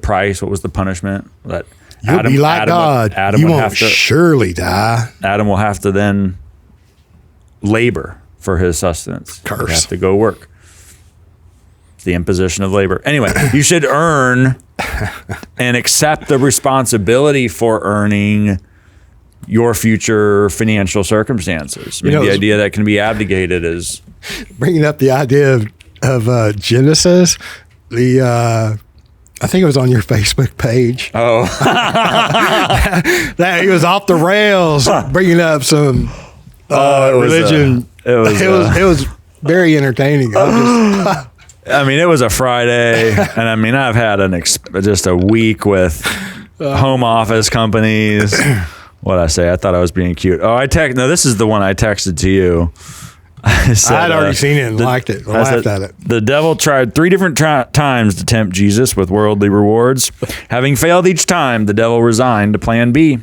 S2: price? What was the punishment? That
S1: you'll be like God. You won't surely die.
S2: Adam will have to then labor for his sustenance.
S1: Curse.
S2: He'll have to go work. It's the imposition of labor. Anyway, you should earn and accept the responsibility for earning your future financial circumstances. The idea that can be abdicated is
S1: bringing up the idea of Genesis. I think it was on your Facebook page.
S2: Oh,
S1: that he was off the rails, bringing up some religion. It was very entertaining.
S2: It was a Friday, and I've had just a week with home office companies. What'd I say? I thought I was being cute. Oh, this is the one I texted to you. I
S1: had already seen it and liked it. I laughed at it.
S2: The devil tried 3 different times to tempt Jesus with worldly rewards. Having failed each time, the devil resigned to plan B.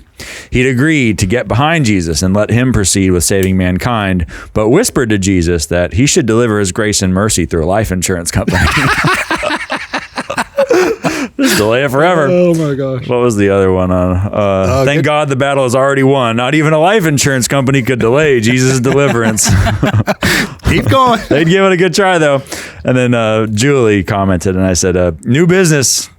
S2: He'd agreed to get behind Jesus and let him proceed with saving mankind, but whispered to Jesus that he should deliver his grace and mercy through a life insurance company. Just delay it forever.
S1: Oh my gosh.
S2: What was the other one on? Thank God the battle is already won. Not even a life insurance company could delay Jesus' deliverance.
S1: Keep going.
S2: They'd give it a good try though. And then Julie commented, and I said, the new business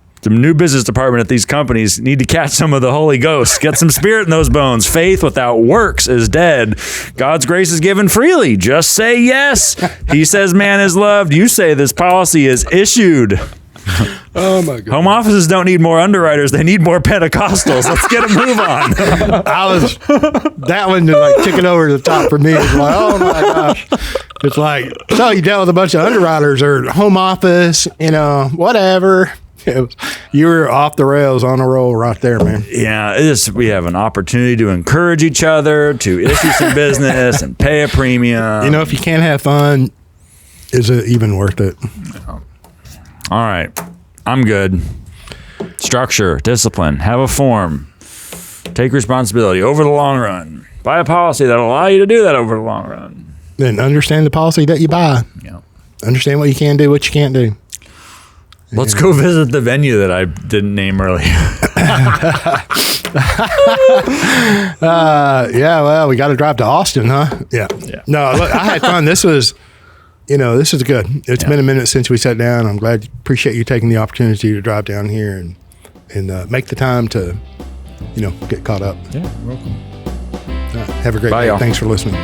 S2: department at these companies need to catch some of the Holy Ghost. Get some spirit in those bones. Faith without works is dead. God's grace is given freely. Just say yes. He says man is loved. You say this policy is issued.
S1: Oh my God.
S2: Home offices don't need more underwriters. They need more Pentecostals. Let's get a move on.
S1: That one just like ticking over the top for me. It's like, oh my gosh. It's like, so you dealt with a bunch of underwriters or home office, whatever. You were off the rails on a roll right there, man.
S2: Yeah, we have an opportunity to encourage each other, to issue some business and pay a premium.
S1: If you can't have fun, is it even worth it?
S2: All right. I'm good. Structure, discipline, have a form, take responsibility over the long run. Buy a policy that'll allow you to do that over the long run.
S1: Then understand the policy that you buy.
S2: Yeah. Understand
S1: what you can do, what you can't do.
S2: Let's go visit the venue that I didn't name earlier.
S1: Yeah, well, we got to drive to Austin, huh? Yeah. No, look, I had fun. This was, this is good. It's been a minute since we sat down. I'm appreciate you taking the opportunity to drive down here and make the time to, get caught up.
S2: Yeah, you're welcome.
S1: Have a great day.
S2: Y'all.
S1: Thanks for listening.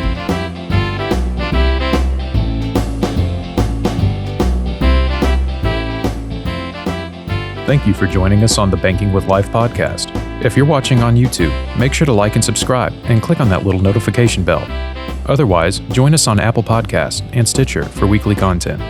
S4: Thank you for joining us on the Banking with Life podcast. If you're watching on YouTube, make sure to like and subscribe and click on that little notification bell. Otherwise, join us on Apple Podcasts and Stitcher for weekly content.